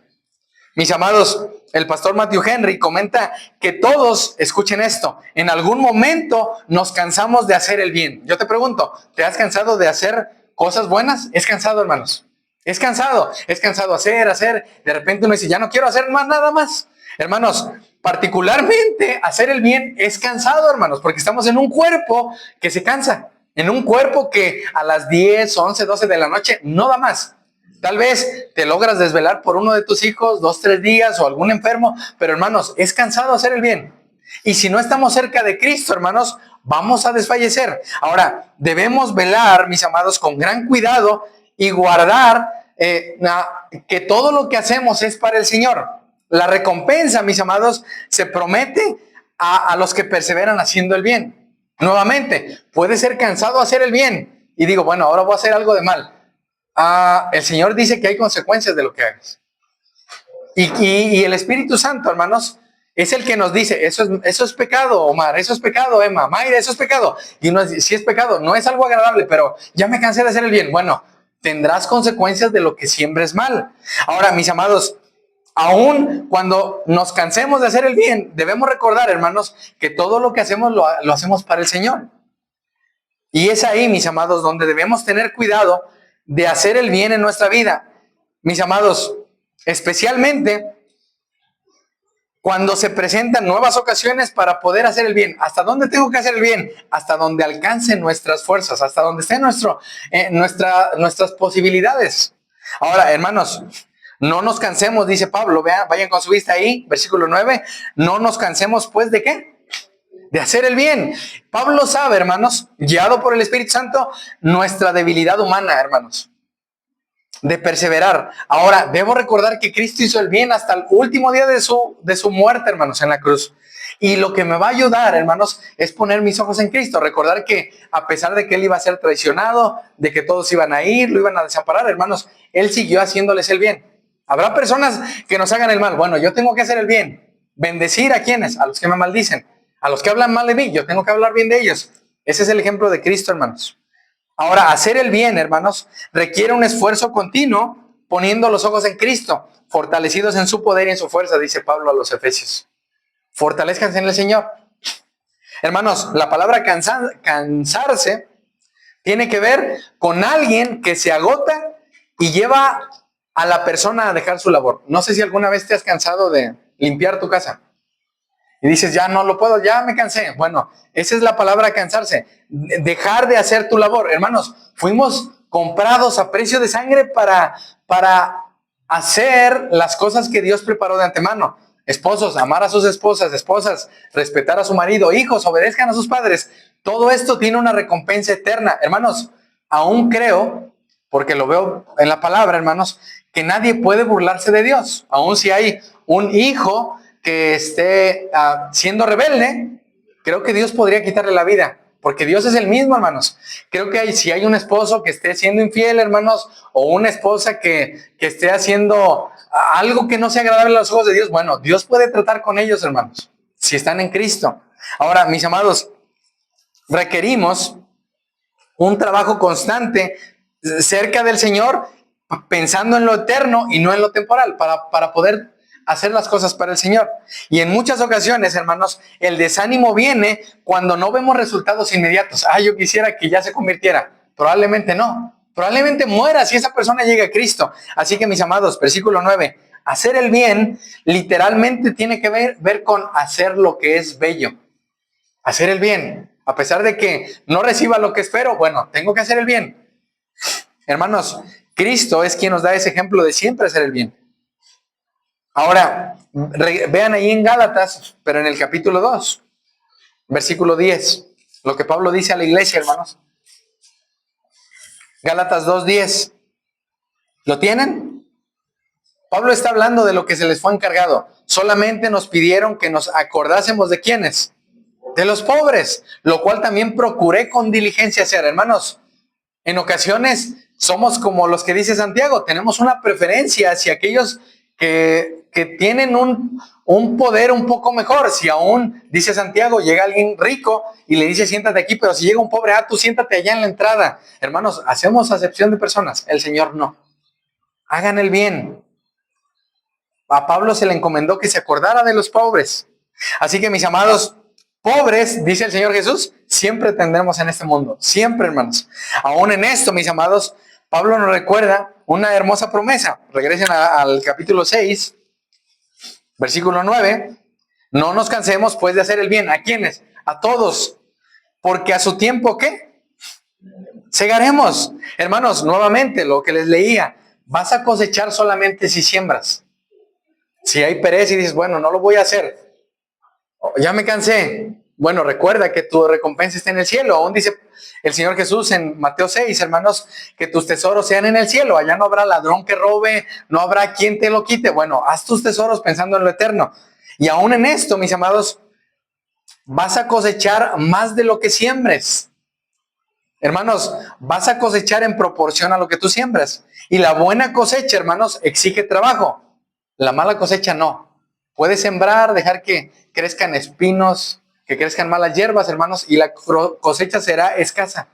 Mis amados, el pastor Matthew Henry comenta que todos, escuchen esto, en algún momento nos cansamos de hacer el bien. Yo te pregunto, ¿te has cansado de hacer cosas buenas? Es cansado, hermanos. Es cansado hacer. De repente uno dice, ya no quiero hacer más, nada más. Hermanos, particularmente hacer el bien es cansado, hermanos, porque estamos en un cuerpo que se cansa. En un cuerpo que a las 10, 11, 12 de la noche no da más. Tal vez te logras desvelar por uno de tus hijos 2, 3 días o algún enfermo, pero hermanos, es cansado hacer el bien. Y si no estamos cerca de Cristo, hermanos, vamos a desfallecer. Ahora, debemos velar, mis amados, con gran cuidado y guardar que todo lo que hacemos es para el Señor. La recompensa, mis amados, se promete a los que perseveran haciendo el bien. Nuevamente, puede ser cansado hacer el bien y digo, bueno, ahora voy a hacer algo de mal. El Señor dice que hay consecuencias de lo que hagas. Y el Espíritu Santo, hermanos, es el que nos dice, eso es pecado, Omar, eso es pecado, Emma, Mayra, eso es pecado. Y no es, si es pecado, no es algo agradable, pero ya me cansé de hacer el bien. Bueno, tendrás consecuencias de lo que siembres mal. Ahora, mis amados, aún cuando nos cansemos de hacer el bien, debemos recordar, hermanos, que todo lo que hacemos lo hacemos para el Señor. Y es ahí, mis amados, donde debemos tener cuidado de hacer el bien en nuestra vida. mis amados, especialmente cuando se presentan nuevas ocasiones para poder hacer el bien. ¿Hasta dónde tengo que hacer el bien? Hasta donde alcancen nuestras fuerzas, hasta donde estén nuestras posibilidades. Ahora, hermanos, no nos cansemos, dice Pablo, vean, vayan con su vista ahí, versículo 9, no nos cansemos pues de ¿qué? De hacer el bien. Pablo sabe, hermanos, guiado por el Espíritu Santo, nuestra debilidad humana, hermanos, de perseverar. Ahora, debo recordar que Cristo hizo el bien hasta el último día de su muerte, hermanos, en la cruz. Y lo que me va a ayudar, hermanos, es poner mis ojos en Cristo. Recordar que a pesar de que Él iba a ser traicionado, de que todos iban a ir, lo iban a desamparar, hermanos, Él siguió haciéndoles el bien. Habrá personas que nos hagan el mal. Bueno, yo tengo que hacer el bien. Bendecir a quienes, a los que me maldicen, a los que hablan mal de mí, yo tengo que hablar bien de ellos. Ese es el ejemplo de Cristo, hermanos. Ahora, hacer el bien, hermanos, requiere un esfuerzo continuo poniendo los ojos en Cristo, fortalecidos en su poder y en su fuerza, dice Pablo a los Efesios. Fortalezcanse en el Señor. Hermanos, la palabra cansarse tiene que ver con alguien que se agota y lleva a la persona a dejar su labor. No sé si alguna vez te has cansado de limpiar tu casa y dices, ya no lo puedo, ya me cansé. Bueno, esa es la palabra cansarse. Dejar de hacer tu labor. Hermanos, fuimos comprados a precio de sangre para hacer las cosas que Dios preparó de antemano. Esposos, amar a sus esposas, esposas, respetar a su marido, hijos, obedezcan a sus padres. Todo esto tiene una recompensa eterna. Hermanos, aún creo, porque lo veo en la palabra, hermanos, que nadie puede burlarse de Dios. Aún si hay un hijo que esté siendo rebelde, creo que Dios podría quitarle la vida, porque Dios es el mismo, hermanos. Creo que si hay un esposo que esté siendo infiel, hermanos, o una esposa que esté haciendo algo que no sea agradable a los ojos de Dios, bueno, Dios puede tratar con ellos, hermanos, si están en Cristo. Ahora, mis amados, requerimos un trabajo constante cerca del Señor, pensando en lo eterno y no en lo temporal, para poder hacer las cosas para el Señor. Y en muchas ocasiones, hermanos, el desánimo viene cuando no vemos resultados inmediatos. Yo quisiera que ya se convirtiera. Probablemente no. Probablemente muera si esa persona llega a Cristo. Así que, mis amados, versículo 9, hacer el bien literalmente tiene que ver con hacer lo que es bello. Hacer el bien. A pesar de que no reciba lo que espero, bueno, tengo que hacer el bien. Hermanos, Cristo es quien nos da ese ejemplo de siempre hacer el bien. Ahora, vean ahí en Gálatas, pero en el capítulo 2, versículo 10, lo que Pablo dice a la iglesia, hermanos. Gálatas 2:10. ¿Lo tienen? Pablo está hablando de lo que se les fue encargado. Solamente nos pidieron que nos acordásemos de quiénes, de los pobres, lo cual también procuré con diligencia hacer. Hermanos, en ocasiones somos como los que dice Santiago, tenemos una preferencia hacia aquellos que tienen un poder un poco mejor. Si aún, dice Santiago, llega alguien rico y le dice siéntate aquí, pero si llega un pobre, tú siéntate allá en la entrada. Hermanos, hacemos acepción de personas, el Señor no. Hagan el bien. A Pablo se le encomendó que se acordara de los pobres. Así que, mis amados, pobres, dice el Señor Jesús, siempre tendremos en este mundo. Siempre, hermanos. Aún en esto, mis amados, Pablo nos recuerda una hermosa promesa. Regresen al capítulo 6, versículo 9. No nos cansemos pues de hacer el bien. ¿A quiénes? A todos. Porque a su tiempo, ¿qué? Segaremos. Hermanos, nuevamente lo que les leía. Vas a cosechar solamente si siembras. Si hay pereza y dices, bueno, no lo voy a hacer. Ya me cansé. Bueno, recuerda que tu recompensa está en el cielo. Aún dice el Señor Jesús en Mateo 6, hermanos, que tus tesoros sean en el cielo. Allá no habrá ladrón que robe, no habrá quien te lo quite. Bueno, haz tus tesoros pensando en lo eterno. Y aún en esto, mis amados, vas a cosechar más de lo que siembres. Hermanos, vas a cosechar en proporción a lo que tú siembras. Y la buena cosecha, hermanos, exige trabajo. La mala cosecha no. Puedes sembrar, dejar que crezcan espinos, que crezcan malas hierbas, hermanos, y la cosecha será escasa.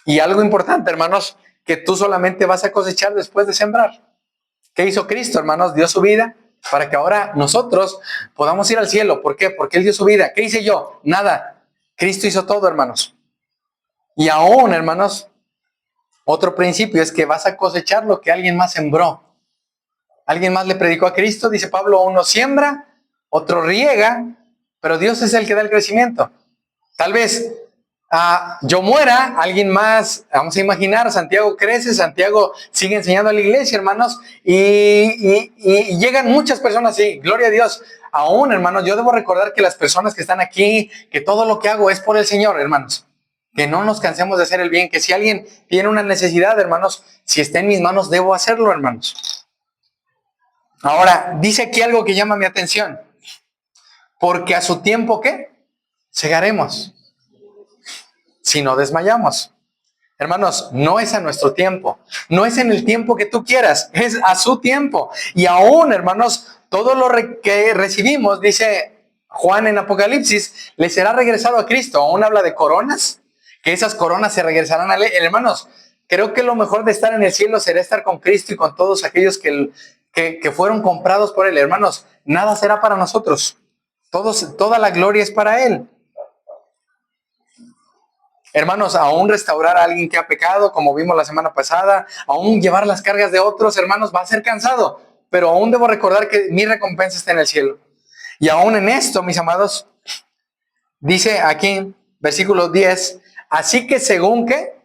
Y algo importante, hermanos, que tú solamente vas a cosechar después de sembrar. ¿Qué hizo Cristo, hermanos? Dio su vida para que ahora nosotros podamos ir al cielo. ¿Por qué? Porque Él dio su vida. ¿Qué hice yo? Nada. Cristo hizo todo, hermanos. Y aún, hermanos, Otro principio es que vas a cosechar lo que alguien más sembró. Alguien más le predicó a Cristo, dice Pablo, uno siembra, otro riega, pero Dios es el que da el crecimiento. Tal vez yo muera, alguien más, vamos a imaginar, Santiago crece, Santiago sigue enseñando a la iglesia, hermanos, y llegan muchas personas así, gloria a Dios. Aún, hermanos, yo debo recordar que las personas que están aquí, que todo lo que hago es por el Señor, hermanos. Que no nos cansemos de hacer el bien, que si alguien tiene una necesidad, hermanos, si está en mis manos, debo hacerlo, hermanos. Ahora, dice aquí algo que llama mi atención. Porque a su tiempo, ¿qué? Segaremos. Si no desmayamos. Hermanos, no es a nuestro tiempo. No es en el tiempo que tú quieras. Es a su tiempo. Y aún, hermanos, todo lo que recibimos, dice Juan en Apocalipsis, le será regresado a Cristo. Aún habla de coronas, que esas coronas se regresarán a él. Hermanos, creo que lo mejor de estar en el cielo será estar con Cristo y con todos aquellos que fueron comprados por él. Hermanos, nada será para nosotros. Toda la gloria es para él. Hermanos, aún restaurar a alguien que ha pecado, como vimos la semana pasada, aún llevar las cargas de otros, hermanos, va a ser cansado. Pero aún debo recordar que mi recompensa está en el cielo. Y aún en esto, mis amados, dice aquí, versículo 10, así que según que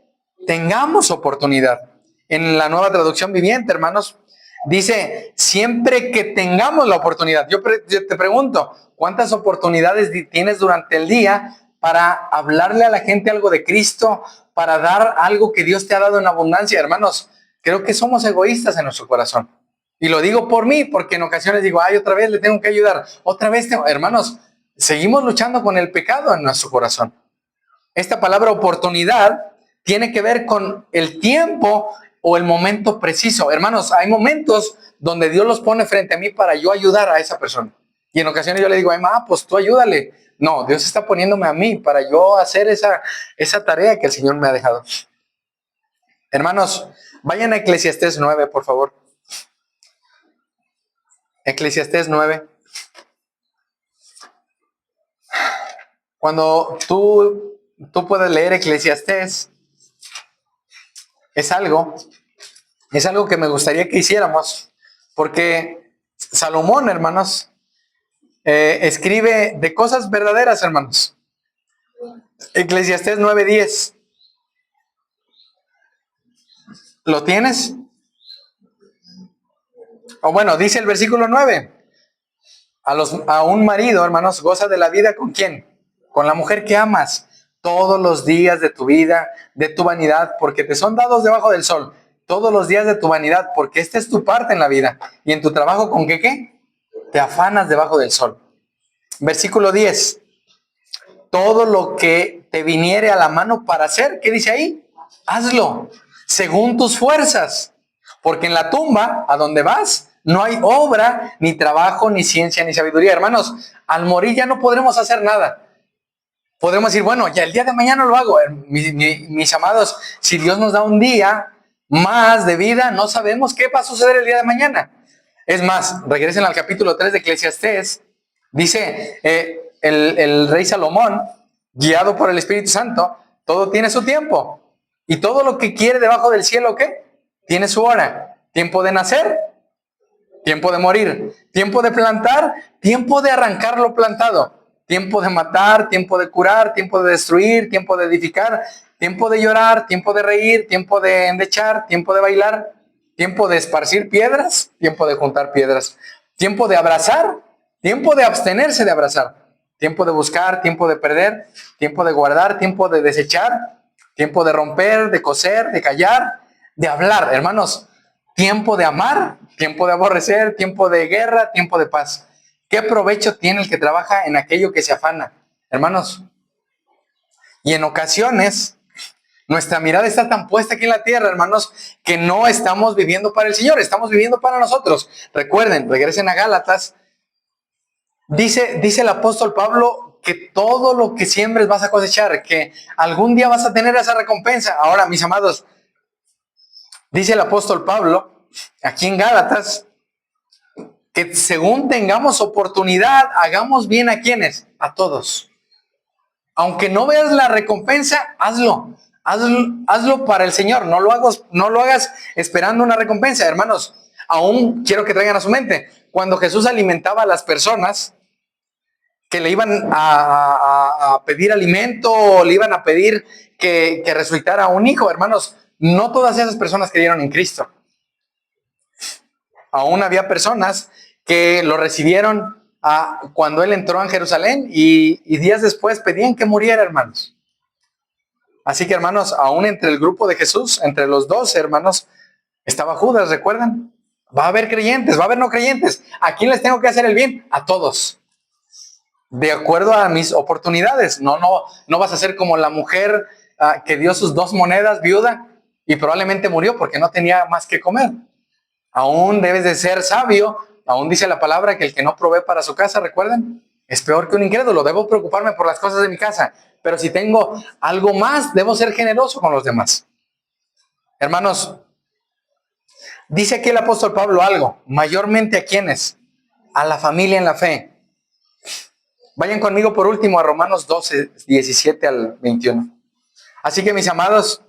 tengamos oportunidad. En la Nueva Traducción Viviente, hermanos, dice, siempre que tengamos la oportunidad. Yo te pregunto, ¿cuántas oportunidades tienes durante el día para hablarle a la gente algo de Cristo, para dar algo que Dios te ha dado en abundancia? Hermanos, creo que somos egoístas en nuestro corazón. Y lo digo por mí, porque en ocasiones digo, ay, otra vez le tengo que ayudar. Otra vez, hermanos, seguimos luchando con el pecado en nuestro corazón. Esta palabra oportunidad tiene que ver con el tiempo o el momento preciso. Hermanos, hay momentos donde Dios los pone frente a mí para yo ayudar a esa persona. Y en ocasiones yo le digo, ay, pues tú ayúdale. No, Dios está poniéndome a mí para yo hacer esa tarea que el Señor me ha dejado. Hermanos, vayan a Eclesiastés 9, por favor. Eclesiastés 9. Cuando tú puedes leer Eclesiastés, es algo que me gustaría que hiciéramos, porque Salomón, hermanos, escribe de cosas verdaderas, hermanos. Eclesiastés 9:10. ¿Lo tienes? O bueno, dice el versículo 9. A un marido, hermanos, goza de la vida ¿con quién? Con la mujer que amas todos los días de tu vida, de tu vanidad, porque te son dados debajo del sol. Todos los días de tu vanidad, porque esta es tu parte en la vida. Y en tu trabajo, ¿con qué? Te afanas debajo del sol. Versículo 10. Todo lo que te viniere a la mano para hacer, ¿qué dice ahí? Hazlo, según tus fuerzas. Porque en la tumba, a donde vas, no hay obra, ni trabajo, ni ciencia, ni sabiduría. Hermanos, al morir ya no podremos hacer nada. Podemos decir, bueno, ya el día de mañana lo hago. Mis amados, si Dios nos da un día más de vida, no sabemos qué va a suceder el día de mañana. Es más, regresen al capítulo 3 de Eclesiastés. Dice el rey Salomón, guiado por el Espíritu Santo, todo tiene su tiempo. Y todo lo que quiere debajo del cielo, ¿qué? Tiene su hora. Tiempo de nacer, tiempo de morir, tiempo de plantar, tiempo de arrancar lo plantado, tiempo de matar, tiempo de curar, tiempo de destruir, tiempo de edificar, tiempo de llorar, tiempo de reír, tiempo de endechar, tiempo de bailar, tiempo de esparcir piedras, tiempo de juntar piedras, tiempo de abrazar, tiempo de abstenerse de abrazar, tiempo de buscar, tiempo de perder, tiempo de guardar, tiempo de desechar, tiempo de romper, de coser, de callar, de hablar. Hermanos, tiempo de amar, tiempo de aborrecer, tiempo de guerra, tiempo de paz. ¿Qué provecho tiene el que trabaja en aquello que se afana? Hermanos, y en ocasiones nuestra mirada está tan puesta aquí en la tierra, hermanos, que no estamos viviendo para el Señor, estamos viviendo para nosotros. Recuerden, regresen a Gálatas. Dice el apóstol Pablo que todo lo que siembres vas a cosechar, que algún día vas a tener esa recompensa. Ahora, mis amados, dice el apóstol Pablo, aquí en Gálatas, que según tengamos oportunidad, hagamos bien a quienes, a todos. Aunque no veas la recompensa, hazlo. hazlo para el Señor, no lo hagas esperando una recompensa. Hermanos, aún quiero que traigan a su mente, cuando Jesús alimentaba a las personas que le iban a pedir alimento o le iban a pedir que resucitara un hijo, hermanos, no todas esas personas creyeron en Cristo. Aún había personas que lo recibieron cuando él entró en Jerusalén y días después pedían que muriera, hermanos. Así que, hermanos, aún entre el grupo de Jesús, entre los 12 hermanos, estaba Judas, ¿recuerdan? Va a haber creyentes, va a haber no creyentes. ¿A quién les tengo que hacer el bien? A todos. De acuerdo a mis oportunidades. No vas a ser como la mujer que dio sus 2 monedas, viuda, y probablemente murió porque no tenía más que comer. Aún debes de ser sabio. Aún dice la palabra que el que no provee para su casa, ¿recuerden? Es peor que un incrédulo. Debo preocuparme por las cosas de mi casa. Pero si tengo algo más, debo ser generoso con los demás. Hermanos, dice aquí el apóstol Pablo algo. Mayormente ¿a quiénes? A la familia en la fe. Vayan conmigo por último a Romanos 12, 17 al 21. Así que mis amados,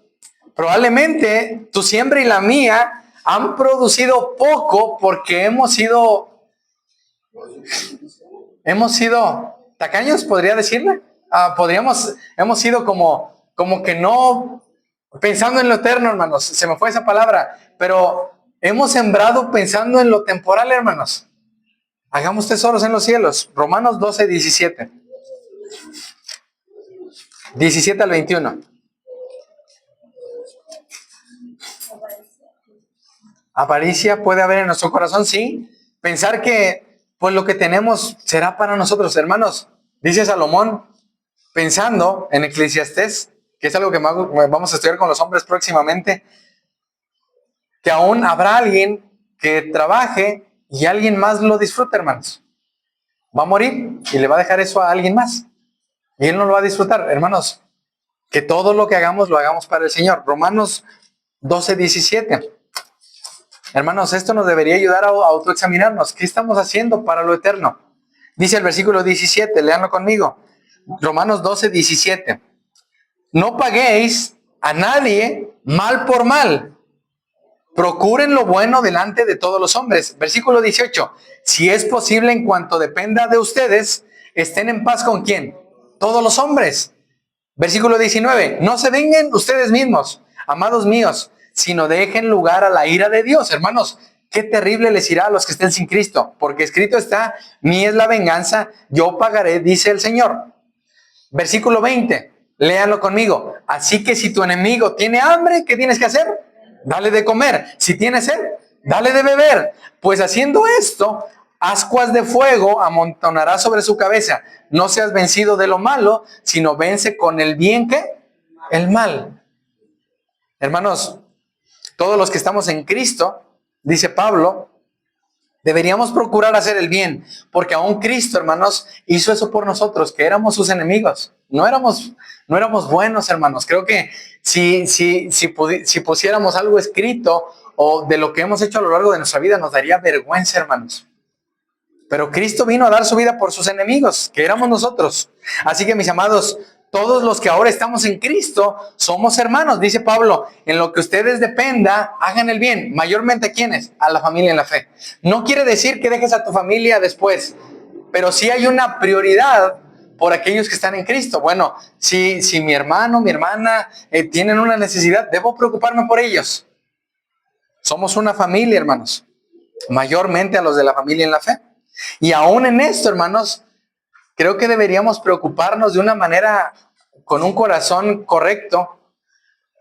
probablemente tu siembra y la mía han producido poco porque hemos sido tacaños, podría decirle. Hemos sido como que no pensando en lo eterno, hermanos. Se me fue esa palabra, pero hemos sembrado pensando en lo temporal, hermanos. Hagamos tesoros en los cielos. Romanos 12, 17. 17 al 21. Avaricia puede haber en nuestro corazón, sí. Pensar que pues lo que tenemos será para nosotros, hermanos. Dice Salomón, pensando en Eclesiastés, que es algo que vamos a estudiar con los hombres próximamente, que aún habrá alguien que trabaje y alguien más lo disfrute, hermanos. Va a morir y le va a dejar eso a alguien más. Y él no lo va a disfrutar, hermanos. Que todo lo que hagamos, lo hagamos para el Señor. Romanos 12, 17. Hermanos, esto nos debería ayudar a autoexaminarnos. ¿Qué estamos haciendo para lo eterno? Dice el versículo 17, léanlo conmigo. Romanos 12, 17. No paguéis a nadie mal por mal. Procuren lo bueno delante de todos los hombres. Versículo 18. Si es posible, en cuanto dependa de ustedes, estén en paz ¿con quién? Todos los hombres. Versículo 19. No se vengan ustedes mismos, amados míos, sino dejen lugar a la ira de Dios. Hermanos, qué terrible les irá a los que estén sin Cristo, porque escrito está, mía es la venganza, yo pagaré, dice el Señor. Versículo 20, léanlo conmigo. Así que si tu enemigo tiene hambre, ¿qué tienes que hacer? Dale de comer. Si tiene sed, dale de beber. Pues haciendo esto, ascuas de fuego amontonará sobre su cabeza. No seas vencido de lo malo, sino vence con el bien que el mal. Hermanos, todos los que estamos en Cristo, dice Pablo, deberíamos procurar hacer el bien, porque aún Cristo, hermanos, hizo eso por nosotros, que éramos sus enemigos. No éramos buenos, hermanos. Creo que si pusiéramos algo escrito o de lo que hemos hecho a lo largo de nuestra vida, nos daría vergüenza, hermanos. Pero Cristo vino a dar su vida por sus enemigos, que éramos nosotros. Así que, mis amados, todos los que ahora estamos en Cristo somos hermanos, dice Pablo. En lo que ustedes dependa, hagan el bien. Mayormente, ¿a quiénes? A la familia en la fe. No quiere decir que dejes a tu familia después, pero sí hay una prioridad por aquellos que están en Cristo. Bueno, si mi hermano, mi hermana tienen una necesidad, debo preocuparme por ellos. Somos una familia, hermanos. Mayormente a los de la familia en la fe. Y aún en esto, hermanos, creo que deberíamos preocuparnos de una manera, con un corazón correcto,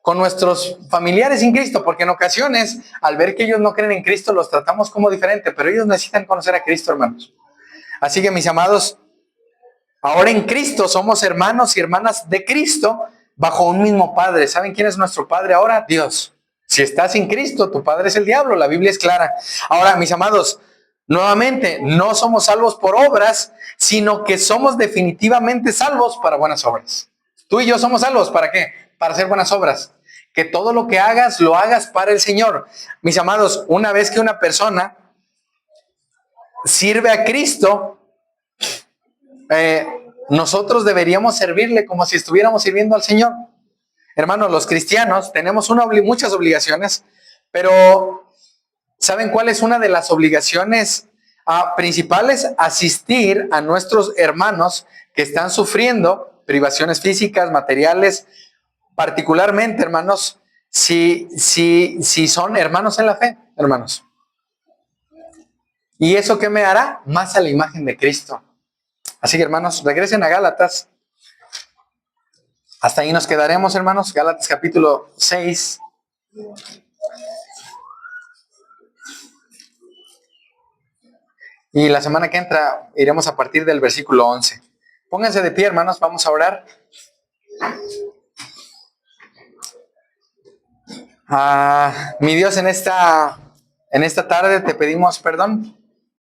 con nuestros familiares en Cristo, porque en ocasiones, al ver que ellos no creen en Cristo, los tratamos como diferente, pero ellos necesitan conocer a Cristo, hermanos. Así que, mis amados, ahora en Cristo somos hermanos y hermanas de Cristo bajo un mismo Padre. ¿Saben quién es nuestro Padre ahora? Dios. Si estás en Cristo, tu padre es el diablo, la Biblia es clara. Ahora, mis amados, nuevamente, no somos salvos por obras, sino que somos definitivamente salvos para buenas obras. Tú y yo somos salvos, ¿para qué? Para hacer buenas obras. Que todo lo que hagas, lo hagas para el Señor. Mis amados, una vez que una persona sirve a Cristo, nosotros deberíamos servirle como si estuviéramos sirviendo al Señor. Hermanos, los cristianos tenemos muchas obligaciones, pero ¿saben cuál es una de las obligaciones principales? Asistir a nuestros hermanos que están sufriendo privaciones físicas, materiales, particularmente, hermanos, si son hermanos en la fe, hermanos. ¿Y eso qué me hará? Más a la imagen de Cristo. Así que, hermanos, regresen a Gálatas. Hasta ahí nos quedaremos, hermanos. Gálatas capítulo 6. Y la semana que entra iremos a partir del versículo 11. Pónganse de pie, hermanos, vamos a orar. Mi Dios, en esta tarde te pedimos perdón